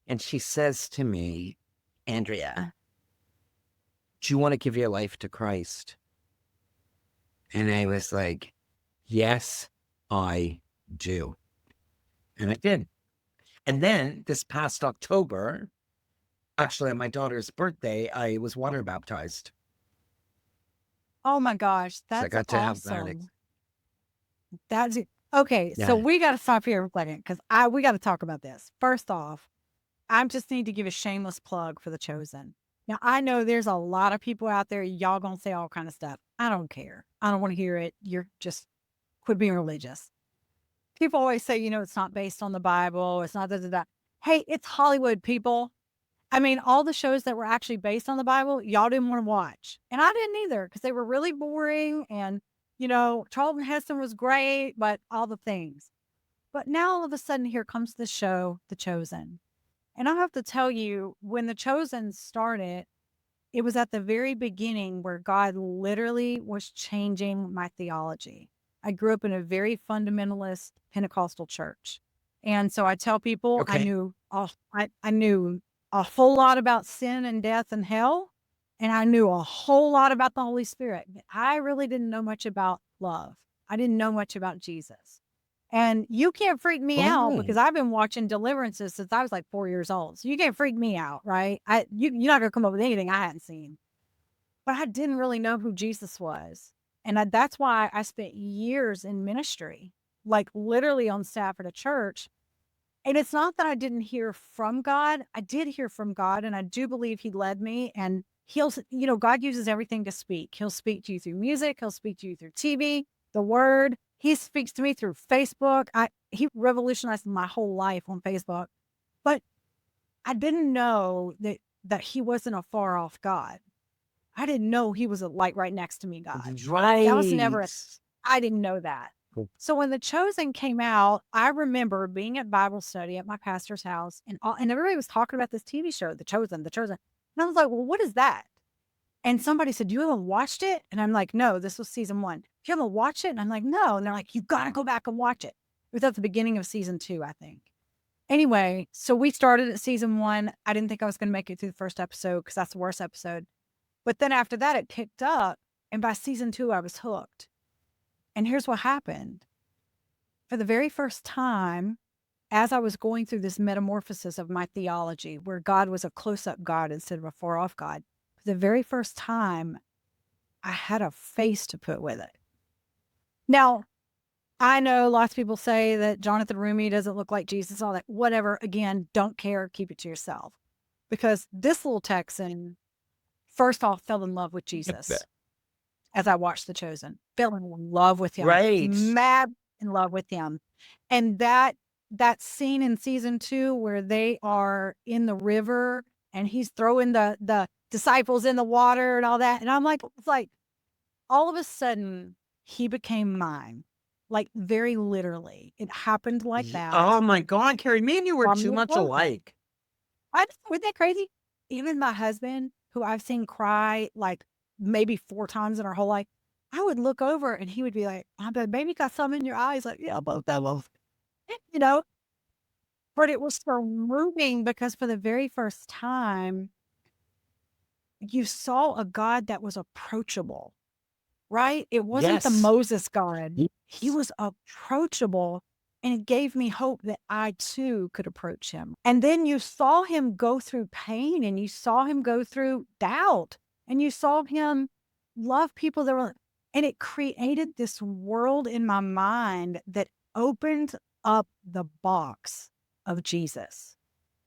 and she says to me, Andrea, do you want to give your life to Christ? And I was like, yes, I do. And I did. And then this past October, actually on my daughter's birthday, I was water baptized. Oh my gosh. That's so I got to have that. That's it. Okay. So we got to stop here for a second because we got to talk about this. First off, I just need to give a shameless plug for The Chosen. Now, I know there's a lot of people out there. Y'all going to say all kind of stuff. I don't care. I don't want to hear it. You're just quit being religious. People always say, it's not based on the Bible. It's not that. Hey, it's Hollywood, people. I mean, all the shows that were actually based on the Bible, y'all didn't want to watch. And I didn't either because they were really boring. And, Charlton Heston was great, but all the things. But now all of a sudden, here comes the show, The Chosen. And I have to tell you, when The Chosen started, it was at the very beginning where God literally was changing my theology. I grew up in a very fundamentalist Pentecostal church. And so I tell people I Okay. knew I knew a whole lot about sin and death and hell, and I knew a whole lot about the Holy Spirit. But I really didn't know much about love. I didn't know much about Jesus. And you can't freak me out Oh, because I've been watching deliverances since I was like 4 years old. So you can't freak me out, right? You're not gonna come up with anything I hadn't seen. But I didn't really know who Jesus was. And that's why I spent years in ministry, like literally on staff at a church. And it's not that I didn't hear from God. I did hear from God, and I do believe He led me. And God uses everything to speak. He'll speak to you through music. He'll speak to you through TV, the Word. He speaks to me through Facebook. He revolutionized my whole life on Facebook. But I didn't know that He wasn't a far off God. I didn't know He was like right next to me God. That was never right. I didn't know that. Cool. So when The Chosen came out, I remember being at Bible study at my pastor's house, and everybody was talking about this TV show, The Chosen, The Chosen. And I was like, well, what is that? And somebody said, you haven't watched it? And I'm like, no, this was season 1. You haven't watched it? And I'm like, no. And they're like, you got to go back and watch it. It was at the beginning of season 2, I think. Anyway, so we started at season 1. I didn't think I was going to make it through the first episode because that's the worst episode. But then after that, it picked up. And by season 2, I was hooked. And here's what happened. For the very first time, as I was going through this metamorphosis of my theology, where God was a close-up God instead of a far-off God, for the very first time, I had a face to put with it. Now, I know lots of people say that Jonathan Rumi doesn't look like Jesus, all that, whatever. Again, don't care, keep it to yourself. Because this little Texan, first off, fell in love with Jesus as I watched The Chosen. Fell in love with him. Right. Mad in love with him. And that scene in season 2 where they are in the river and he's throwing the disciples in the water and all that. And I'm like, it's like all of a sudden he became mine. Like very literally. It happened like that. Oh my God, Carrie, me and you were too much alike. Wasn't that crazy? Even my husband, who I've seen cry like maybe 4 times in our whole life, I would look over and he would be like, I bet baby got something in your eyes. Like, yeah, both of them. You know, but it was so moving because for the very first time, you saw a God that was approachable, right? It wasn't the Yes. Moses God. He was approachable, and it gave me hope that I too could approach him. And then you saw him go through pain, and you saw him go through doubt, and you saw him love people that were, and it created this world in my mind that opened up the box of Jesus.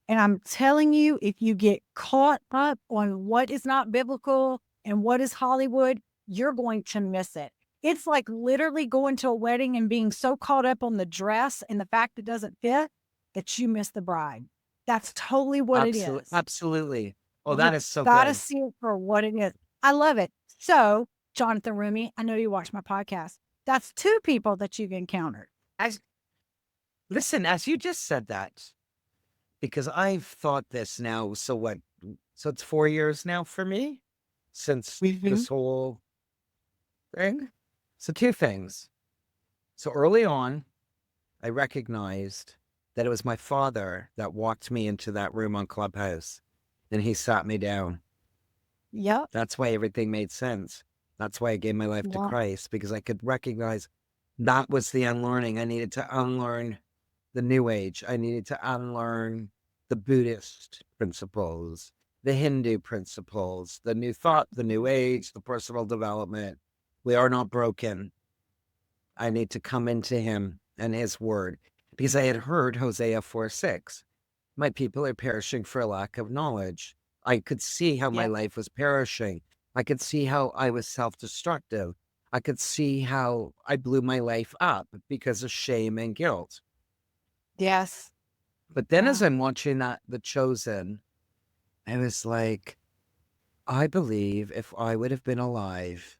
And I'm telling you, if you get caught up on what is not biblical and what is Hollywood, you're going to miss it. It's like literally going to a wedding and being so caught up on the dress and the fact it doesn't fit that you miss the bride. That's totally what it is. Absolutely. Oh, You that is so gotta good. see it for what it is. I love it. So, Jonathan Rumi, I know you watch my podcast. That's 2 people that you've encountered. Listen, as you just said that, because I've thought this now, so what? So it's 4 years now for me since this whole thing. So 2 things. So early on, I recognized that it was my father that walked me into that room on Clubhouse. And he sat me down. Yep. That's why everything made sense. That's why I gave my life to Wow. Christ, because I could recognize that was the unlearning. I needed to unlearn the New Age. I needed to unlearn the Buddhist principles, the Hindu principles, the New Thought, the New Age, the personal development. We are not broken. I need to come into him and his word, because I had heard Hosea 4:6. My people are perishing for a lack of knowledge. I could see how my life was perishing. I could see how I was self-destructive. I could see how I blew my life up because of shame and guilt. Yes. But then as I'm watching The Chosen, I was like, I believe if I would have been alive,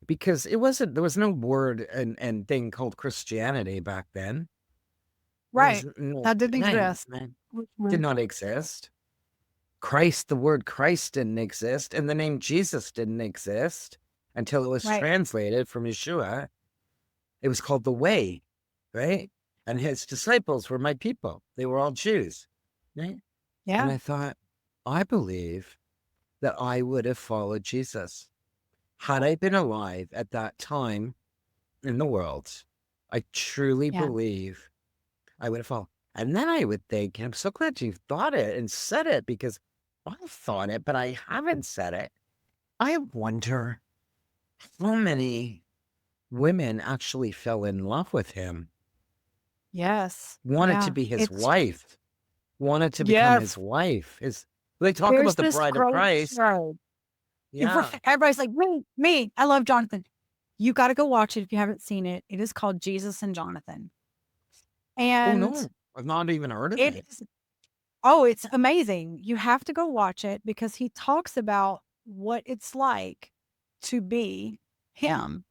because there was no word and thing called Christianity back then. Right. No, That didn't man, exist. man. did not exist. Christ, the word Christ didn't exist, and the name Jesus didn't exist until it was Right. translated from Yeshua. It was called the Way, right? And his disciples were my people. They were all Jews, right? And Yeah. I thought, I believe that I would have followed Jesus. Had I been alive at that time in the world, I truly Yeah. believe I would have followed. And then I would think, and I'm so glad you thought it and said it, because I thought it, but I haven't said it. I wonder how many women actually fell in love with him, Yes. wanted to Yeah. be his It's wife, wanted to become his yes. wife. They talk There's about the this bride of great Christ. show. Yeah. Everybody's like, me. I love Jonathan. You got to go watch it if you haven't seen it. It is called Jesus and Jonathan. Oh, And no. I've not even heard of it it. is, it's amazing. You have to go watch it because he talks about what it's like to be him.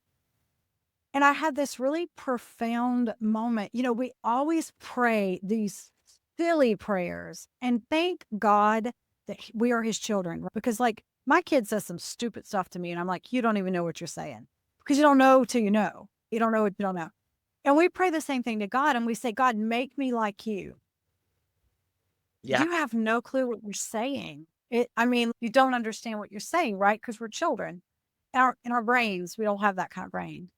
And I had this really profound moment. We always pray these silly prayers and thank God that we are his children. Because, like, my kid says some stupid stuff to me, and I'm like, you don't even know what you're saying because you don't know till you know. You don't know what you don't know. And we pray the same thing to God, and we say, God, make me like you. Yeah. You have no clue what you're saying. You don't understand what you're saying, right? Because we're children. In our brains, we don't have that kind of brain.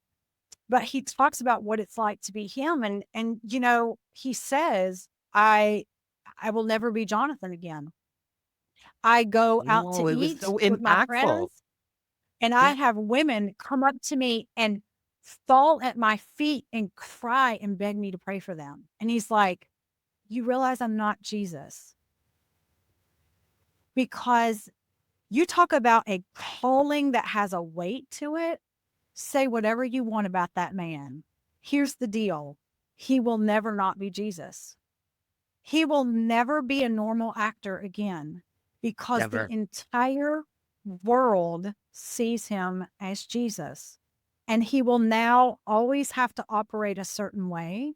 But he talks about what it's like to be him. And he says, I will never be Jonathan again. I go out to Oh, it was eat so with my impactful. friends, and I Yeah. have women come up to me and fall at my feet and cry and beg me to pray for them. And he's like, you realize I'm not Jesus. Because you talk about a calling that has a weight to it. Say whatever you want about that man. Here's the deal. He will never not be Jesus. He will never be a normal actor again because Never. the entire world sees him as Jesus. And he will now always have to operate a certain way.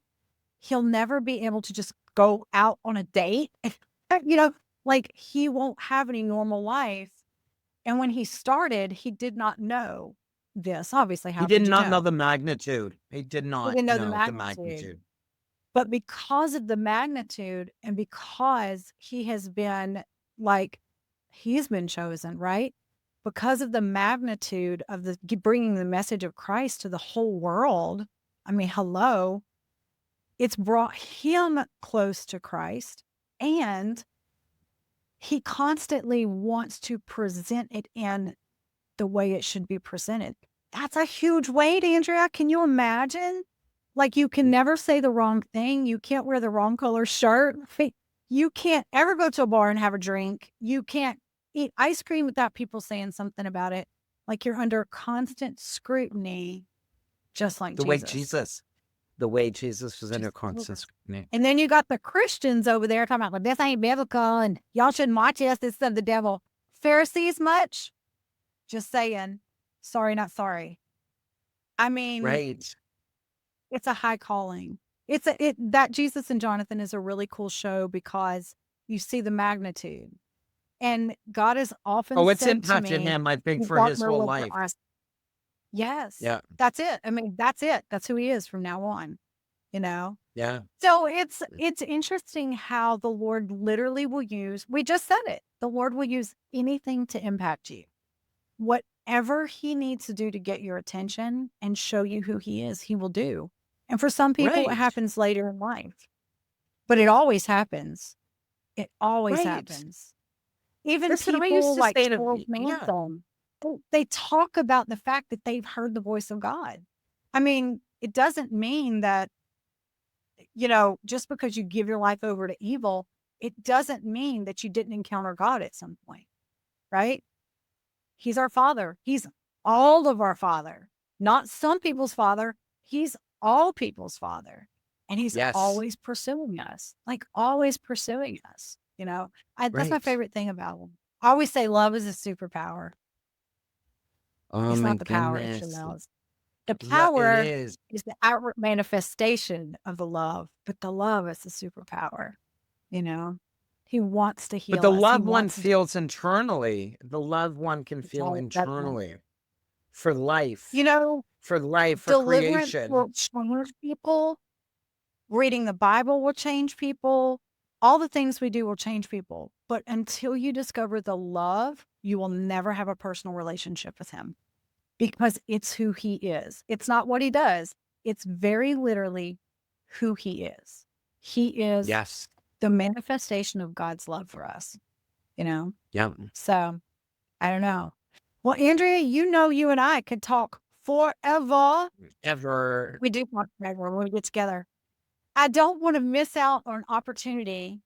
He'll never be able to just go out on a date. Like, he won't have any normal life. And when he started, he did not know this. Obviously, how He did could you not know know? the magnitude. He did He not didn't know the know the magnitude. magnitude. But because of the magnitude and because he has been he's been chosen, right? Because of the magnitude of bringing the message of Christ to the whole world. I mean, hello, it's brought him close to Christ, and he constantly wants to present it in the way it should be presented. That's a huge weight, Andrea. Can you imagine? Like, you can never say the wrong thing. You can't wear the wrong color shirt. You can't ever go to a bar and have a drink. You can't eat ice cream without people saying something about it. Like, you're under constant scrutiny, just like The Jesus. way Jesus was under constant scrutiny. And then you got the Christians over there talking about, like, this ain't biblical and y'all shouldn't watch this. This is of the devil. Pharisees much? Just saying. Sorry, not sorry. I mean, Right. it's a high calling. That Jesus and Jonathan is a really cool show because you see the magnitude. And God has often Oh, it's said to impacted me, him, I think, "You for walk his my whole will for life. us." Yes, Yeah. that's it. I mean, that's it. That's who he is from now on, you know? Yeah. So it's interesting how the Lord literally will use, we just said it, the Lord will use anything to impact you. Whatever he needs to do to get your attention and show you who he is, he will do. And for some people, it Right. happens later in life, but it always happens. It always Right. happens. Even Listen, I used people to like say to Charles yeah. Manson, they talk about the fact that they've heard the voice of God. I mean, it doesn't mean that, just because you give your life over to evil, it doesn't mean that you didn't encounter God at some point, right? He's our Father. He's all of our Father, not some people's Father. He's all people's Father. And he's Yes. always pursuing us, like always pursuing us. That's my Right. favorite thing about him. I always say love is a superpower. Oh It's my not the power, it's the goodness. love. The It power is. is the outward manifestation of the love, but the love is the superpower. you know? He wants to But heal the us. He loved one wants to feels internally. The loved one can feel that's right. internally for life, You know, for deliverance creation. will change people. Reading the Bible will change people. All the things we do will change people. But until you discover the love, you will never have a personal relationship with him because it's who he is. It's not what he does. It's very literally who he is. He is Yes. the manifestation of God's love for us, you know? Yeah. So I don't know. Well, Andrea, you and I could talk forever. Ever. We do talk forever when we get together. I don't want to miss out on an opportunity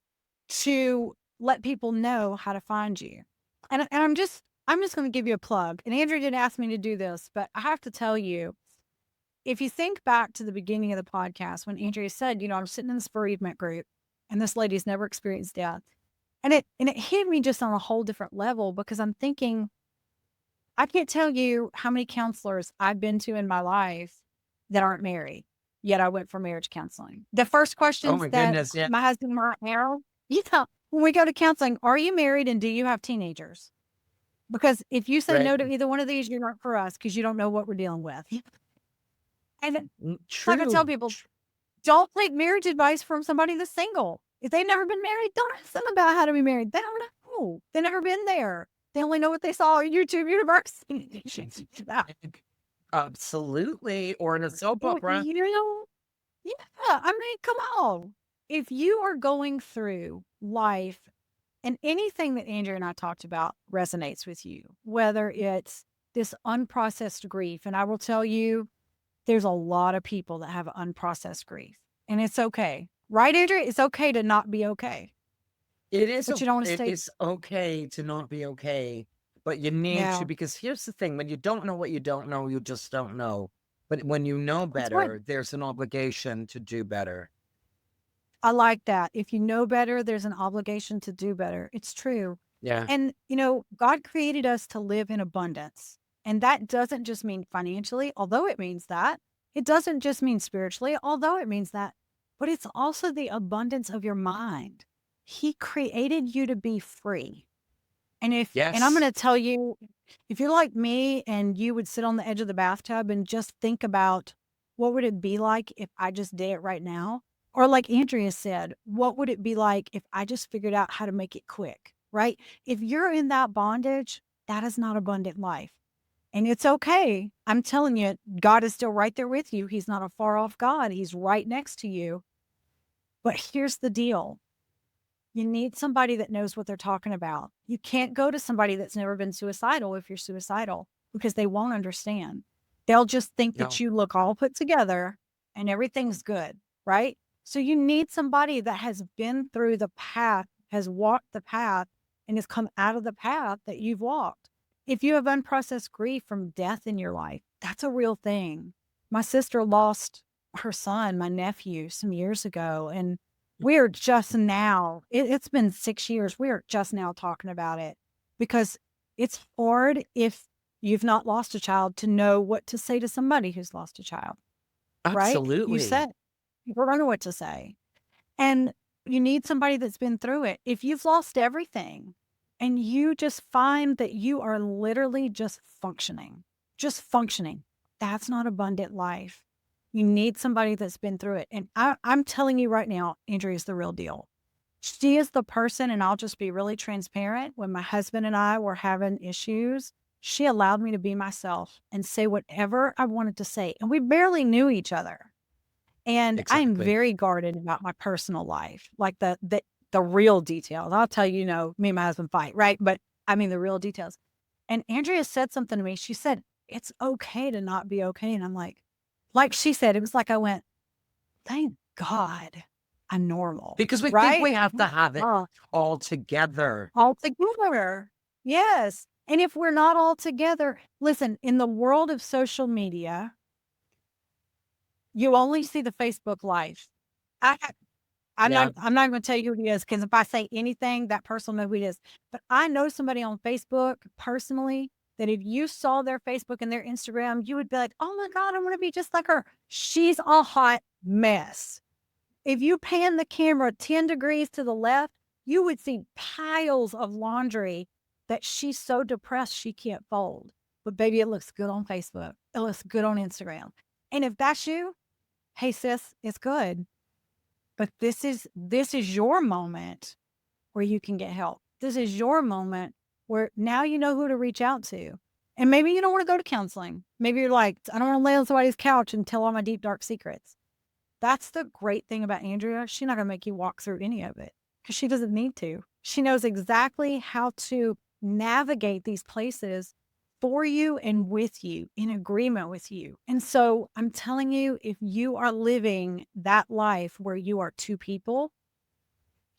to let people know how to find you. And I'm just going to give you a plug. And Andrea didn't ask me to do this, but I have to tell you, if you think back to the beginning of the podcast when Andrea said, I'm sitting in this bereavement group and this lady's never experienced death. And it hit me just on a whole different level because I'm thinking, I can't tell you how many counselors I've been to in my life that aren't married, yet I went for marriage counseling. The first Oh questions my that goodness. Yeah. my husband and I ask, when we go to counseling, are you married and do you have teenagers? Because if you say Right. no to either one of these, you're not for us because you don't know what we're dealing with. And like I True. tell people, don't take marriage advice from somebody that's single. If they've never been married, don't ask them about how to be married. They don't know. They've never been there. They only know what they saw on YouTube University. Absolutely. Or in a soap Well, opera. yeah, I mean, come on. If you are going through life and anything that Andrea and I talked about resonates with you, whether it's this unprocessed grief, and I will tell you, there's a lot of people that have unprocessed grief, and it's okay. Right, Andrea? It's okay to not be okay, but you don't want to It stay. is okay to not be okay, but you need to, Yeah, because here's the thing, when you don't know what you don't know, you just don't know. But when you know that's right. better, there's an obligation to do better. I like that. If you know better, there's an obligation to do better. It's true. Yeah. And, God created us to live in abundance. And that doesn't just mean financially, although it means that. It doesn't just mean spiritually, although it means that. But it's also the abundance of your mind. He created you to be free. And I'm going Yes. to tell you, if you're like me and you would sit on the edge of the bathtub and just think about what would it be like if I just did it right now? Or like Andrea said, what would it be like if I just figured out how to make it quick, right? If you're in that bondage, that is not abundant life. And it's okay. I'm telling you, God is still right there with you. He's not a far off God. He's right next to you. But here's the deal. You need somebody that knows what they're talking about. You can't go to somebody that's never been suicidal if you're suicidal because they won't understand. They'll just think that No. you look all put together and everything's good, right? So you need somebody that has been through the path, has walked the path, and has come out of the path that you've walked. If you have unprocessed grief from death in your life, that's a real thing. My sister lost her son, my nephew, some years ago, and we're just now, it's been 6 years. We're just now talking about it because it's hard if you've not lost a child to know what to say to somebody who's lost a child, right? You Absolutely. said you don't know what to say. And you need somebody that's been through it. If you've lost everything and you just find that you are literally just functioning, that's not abundant life. You need somebody that's been through it. And I'm telling you right now, Andrea is the real deal. She is the person, and I'll just be really transparent. When my husband and I were having issues, she allowed me to be myself and say whatever I wanted to say. And we barely knew each other. And I'm Exactly. very guarded about my personal life, like the real details. I'll tell you, me and my husband fight, right? But I mean the real details. And Andrea said something to me. She said, it's okay to not be okay. And I'm like she said, it was like I went, thank God I'm normal, Because we think right? we have to have it Oh, all together. all together. Yes. And if we're not all together, listen, in the world of social media, you only see the Facebook life. I, Yeah. I'm not going to tell you who he is because if I say anything, that person will know who it is. But I know somebody on Facebook personally that if you saw their Facebook and their Instagram, you would be like, oh my God, I want to be just like her. She's a hot mess. If you pan the camera 10 degrees to the left, you would see piles of laundry that she's so depressed she can't fold. But baby, it looks good on Facebook. It looks good on Instagram. And if that's you, hey sis, it's good. But this is your moment where you can get help. This is your moment where now you know who to reach out to. And maybe you don't want to go to counseling. Maybe you're like, I don't want to lay on somebody's couch and tell all my deep, dark secrets. That's the great thing about Andrea. She's not going to make you walk through any of it because she doesn't need to. She knows exactly how to navigate these places for you and with you, in agreement with you. And so I'm telling you, if you are living that life where you are two people,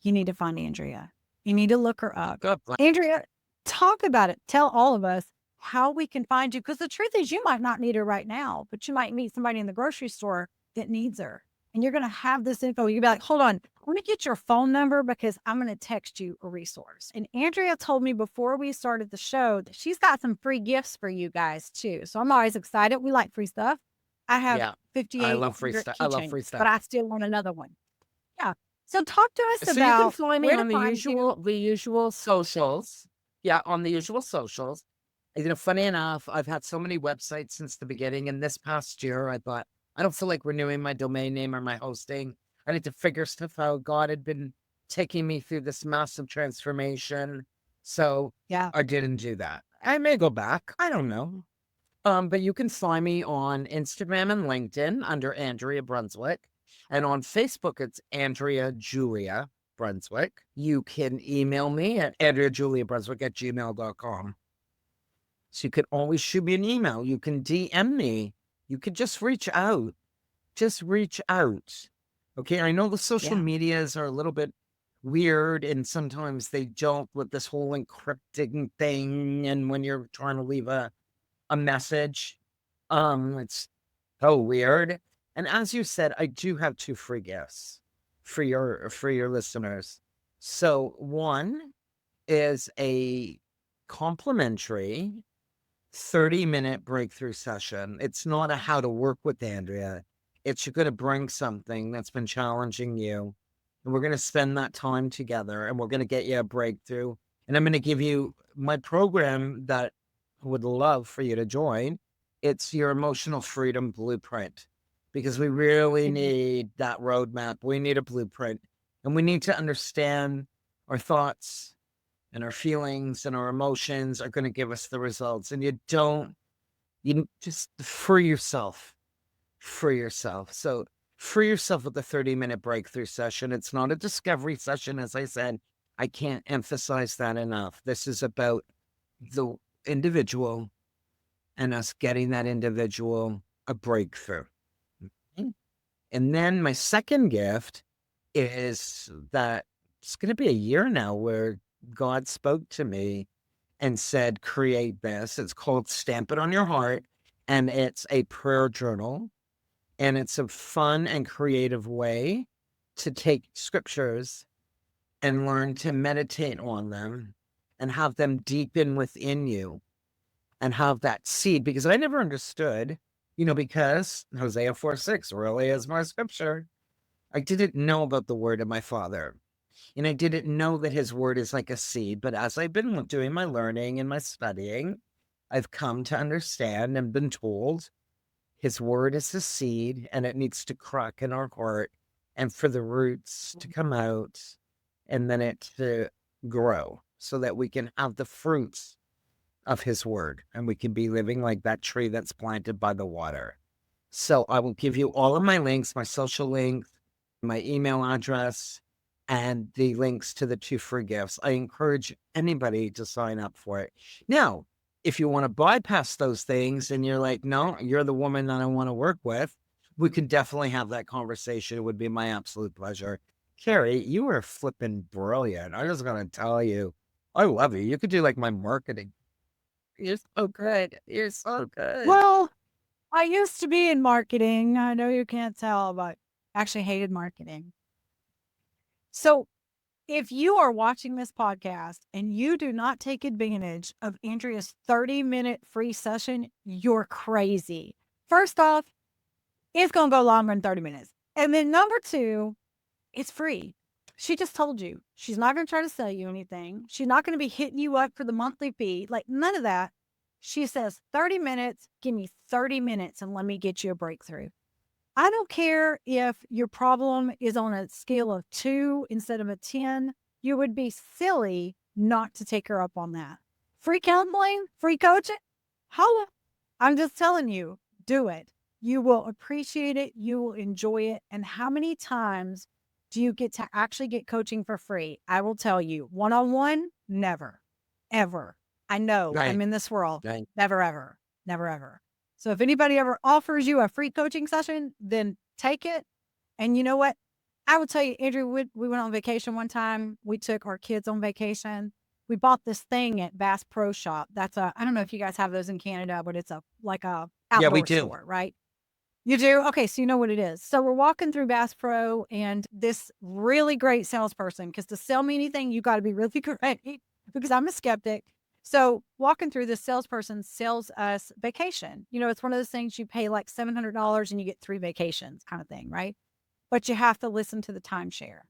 you need to find Andrea. You need to look her up. Andrea, talk about it. Tell all of us how we can find you. Because the truth is, you might not need her right now, but you might meet somebody in the grocery store that needs her. And you're going to have this info. You'll be like, hold on, let me get your phone number because I'm going to text you a resource. And Andrea told me before we started the show that she's got some free gifts for you guys too. So I'm always excited. We like free stuff. I have 58. I love free stuff. I love free stuff. But I still want another one. Yeah. So talk to us So about you can find me on the usual socials. Yeah, on the usual socials. Funny enough, I've had so many websites since the beginning. And this past year, I thought, I don't feel like renewing my domain name or my hosting. I need to figure stuff out. God had been taking me through this massive transformation. So I didn't do that. I may go back. I don't know. But you can find me on Instagram and LinkedIn under Andrea Brunswick. And on Facebook, it's Andrea Julia Brunswick. You can email me at andreajuliabrunswick@gmail.com. So you can always shoot me an email. You can DM me. You could just reach out. Just reach out. Okay, I know the social medias are a little bit weird and sometimes they joke with this whole encrypting thing. And when you're trying to leave a message, it's so weird. And as you said, I do have 2 free gifts for your listeners. So one is a complimentary 30-minute breakthrough session. It's not a how to work with Andrea. It's you're going to bring something that's been challenging you. And we're going to spend that time together and we're going to get you a breakthrough. And I'm going to give you my program that I would love for you to join. It's your emotional freedom blueprint because we really need that roadmap. We need a blueprint and we need to understand our thoughts and our feelings and our emotions are going to give us the results. And you just free yourself. So free yourself with the 30-minute breakthrough session. It's not a discovery session. As I said, I can't emphasize that enough. This is about the individual and us getting that individual a breakthrough. And then my second gift is that it's going to be a year now where God spoke to me and said, create this. It's called Stamp It on Your Heart. And it's a prayer journal. And it's a fun and creative way to take scriptures and learn to meditate on them and have them deepen within you and have that seed. Because I never understood, because Hosea 4:6 really is my scripture. I didn't know about the word of my father. And I didn't know that his word is like a seed. But as I've been doing my learning and my studying, I've come to understand and been told his word is a seed and it needs to crack in our heart and for the roots to come out and then it to grow so that we can have the fruits of his word and we can be living like that tree that's planted by the water. So I will give you all of my links, my social links, my email address, and the links to the 2 free gifts. I encourage anybody to sign up for it. Now, if you want to bypass those things and you're like, no, you're the woman that I want to work with, we can definitely have that conversation. It would be my absolute pleasure. Carrie, you were flipping brilliant. I was going to tell you, I love you. You could do like my marketing. You're so good. You're so good. Well, I used to be in marketing. I know you can't tell, but I actually hated marketing. So if you are watching this podcast and you do not take advantage of Andrea's 30-minute free session, you're crazy. First off, it's going to go longer than 30 minutes. And then number 2, It's free. She just told you. She's not going to try to sell you anything. She's not going to be hitting you up for the monthly fee. Like none of that. She says 30 minutes, give me 30 minutes and let me get you a breakthrough. I don't care if your problem is on a scale of 2 instead of a 10. You would be silly not to take her up on that. Free counseling, free coaching. Holla. I'm just telling you, do it. You will appreciate it. You will enjoy it. And how many times do you get to actually get coaching for free? I will tell you, one-on-one, never, ever. I know I'm in this world. Right. Never, ever, never, ever. So if anybody ever offers you a free coaching session, then take it. And you know what? I will tell you, Andrew, we went on vacation one time. We took our kids on vacation. We bought this thing at Bass Pro Shop. That's I don't know if you guys have those in Canada, but it's like a Yeah, we outdoor do. store, right? You do? Okay, so you know what it is. So we're walking through Bass Pro and this really great salesperson, because to sell me anything, you got to be really great because I'm a skeptic. So walking through, this salesperson sells us vacation. You know, it's one of those things you pay like $700 and you get 3 vacations kind of thing, right? But you have to listen to the timeshare.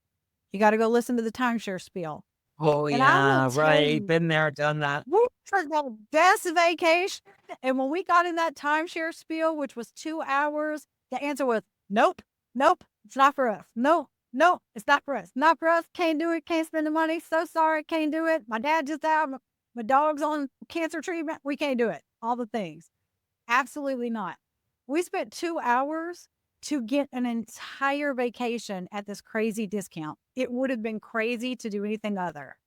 You got to go listen to the timeshare spiel. Oh, And I will yeah, tell right. you, Been there, done that. for the best vacation. And when we got in that timeshare spiel, which was 2 hours, the answer was nope, nope, it's not for us. No, no, it's not for us. Not for us. Can't do it. Can't spend the money. So sorry. Can't do it. My dad just died. My dog's on cancer treatment. We can't do it. All the things. Absolutely not. We spent 2 hours to get an entire vacation at this crazy discount. It would have been crazy to do anything other.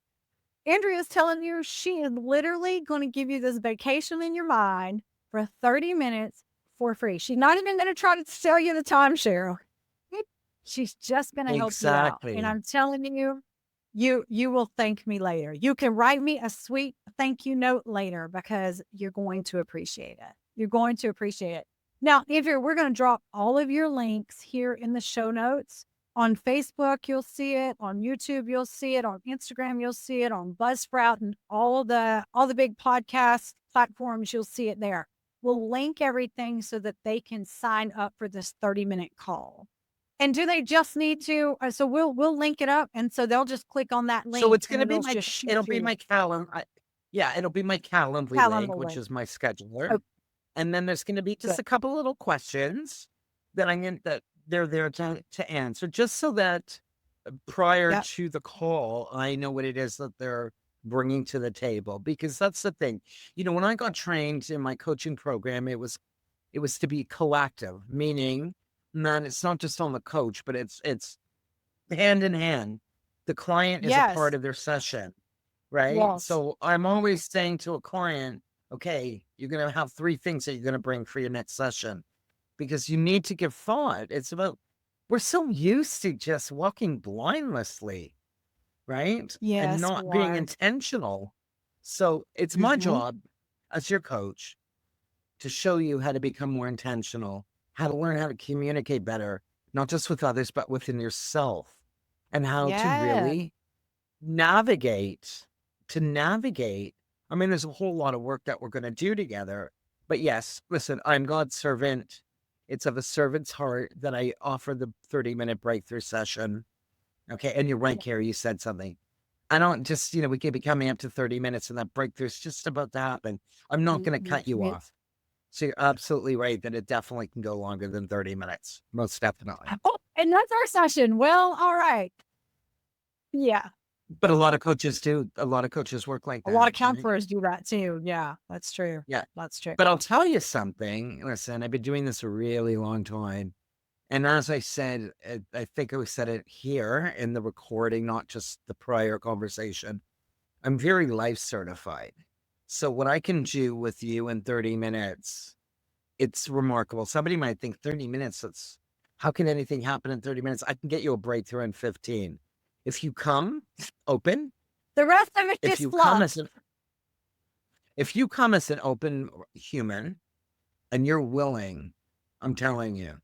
Andrea's telling you she is literally going to give you this vacation in your mind for 30 minutes for free. She's not even going to try to sell you the timeshare. She's just going to help you out. And Exactly. I'm telling you, you will thank me later. You can write me a sweet thank you note later because you're going to appreciate it. You're going to appreciate it. Now, Andrea, we're going to drop all of your links here in the show notes. On Facebook, you'll see it. On YouTube, you'll see it. On Instagram, you'll see it. On Buzzsprout and all the big podcast platforms, you'll see it there. We'll link everything so that they can sign up for this 30-minute call. And do they just need to? So we'll link it up, and so they'll just click on that link. So it's going to be it'll be my calendar. Yeah, it'll be my Calendly link, which is my scheduler. Oh, And then there's going to be just a couple little questions that they're there to answer, just so that prior to the call, I know what it is that they're bringing to the table. Because that's the thing, you know, when I got trained in my coaching program, it was to be collective, meaning, man, it's not just on the coach, but it's hand in hand. The client is a part of their session, right? Yes. So I'm always saying to a client, okay, you're going to have 3 things that you're going to bring for your next session, because you need to give thought. It's about, we're so used to just walking blindlessly, right? Yes, And not being intentional. So it's my job as your coach to show you how to become more intentional, how to learn how to communicate better, not just with others, but within yourself, and how to really navigate. I mean, there's a whole lot of work that we're going to do together. But yes, listen, I'm God's servant. It's of a servant's heart that I offer the 30-minute breakthrough session. Okay. And you're right, Carrie, you said something. I don't just, we could be coming up to 30 minutes and that breakthrough is just about to happen. I'm not going to cut you off. So you're absolutely right that it definitely can go longer than 30 minutes. Most definitely. Oh, and that's our session. Well, all right. Yeah. But a lot of coaches do. A lot of coaches work like that. A lot of counselors do that too. Yeah, that's true. Yeah. That's true. But I'll tell you something. Listen, I've been doing this a really long time. And as I said, I think I said it here in the recording, not just the prior conversation. I'm very life certified. So what I can do with you in 30 minutes, it's remarkable. Somebody might think 30 minutes, how can anything happen in 30 minutes? I can get you a breakthrough in 15. If you come open, the rest of it just fluff. If you come as an open human and you're willing, I'm telling you,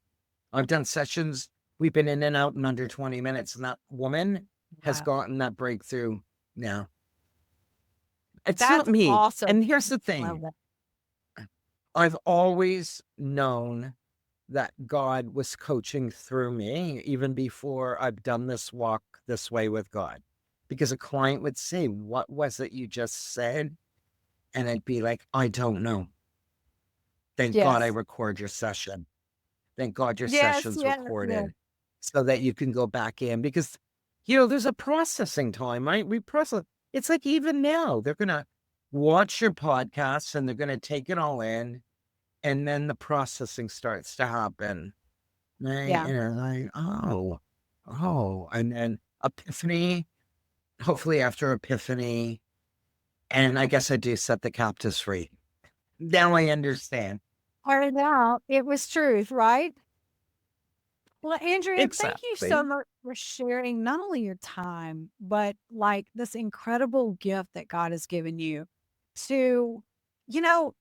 I've done sessions, we've been in and out in under 20 minutes, and that woman has gotten that breakthrough now. It's not me. Awesome. And here's the thing. I've always known that God was coaching through me even before I've done this walk this way with God. Because a client would say, "What was it you just said?" And I'd be like, "I don't know. Thank God I Yes. record your session. Thank God your Yes. session's Yes. Yes. recorded so that you can go back in." Because, you know, there's a processing time, right? We process. It's like even now, they're going to watch your podcast and they're going to take it all in. And then the processing starts to happen. Right? Yeah. And like, and then epiphany, hopefully after epiphany. And I guess I do set the captives free. Now I understand. Started out, it was truth, right? Well, Andrea, thank you so Exactly. much for sharing not only your time, but like this incredible gift that God has given you to, you know,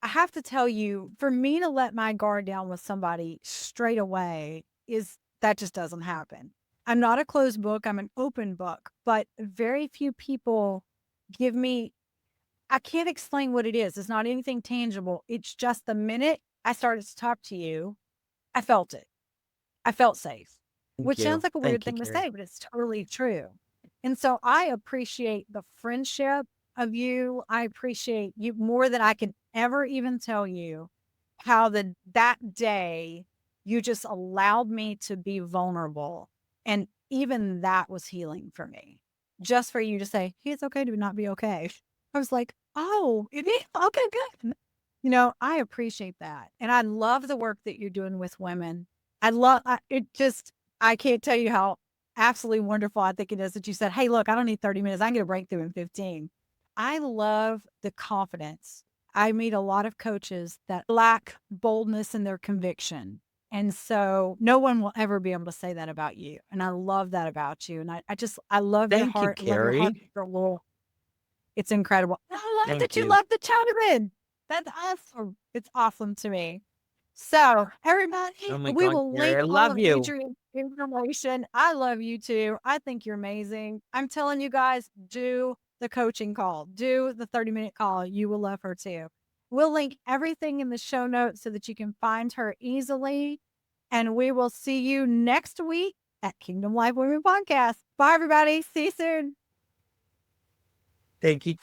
I have to tell you, for me to let my guard down with somebody straight away is that just doesn't happen. I'm not a closed book, I'm an open book, but very few people give me, I can't explain what it is. It's not anything tangible. It's just the minute I started to talk to you, I felt it. I felt safe, Thank which sounds you. like a weird Thank you, thing to Carrie. say, but it's totally true. And so I appreciate the friendship of you. I appreciate you more than I can ever even tell you how that day you just allowed me to be vulnerable. And even that was healing for me. Just for you to say, hey, it's okay to not be okay. I was like, oh, it is okay, good. You know, I appreciate that. And I love the work that you're doing with women. I can't tell you how absolutely wonderful I think it is that you said, hey, look, I don't need 30 minutes. I can get a breakthrough in 15. I love the confidence. I meet a lot of coaches that lack boldness in their conviction. And so no one will ever be able to say that about you. And I love that about you. And I love your Thank you, heart, love your heart Carrie. for little. It's incredible. I love Thank that you you. love the children. That's awesome. It's awesome to me. So, everybody, Oh my we God, will Carrie, link I all love of you. Adrian's information. I love you too. I think you're amazing. I'm telling you guys, do the coaching call, do the 30-minute call. You will love her too. We'll link everything in the show notes so that you can find her easily. And we will see you next week at Kingdom Life Women Podcast. Bye, everybody. See you soon. Thank you.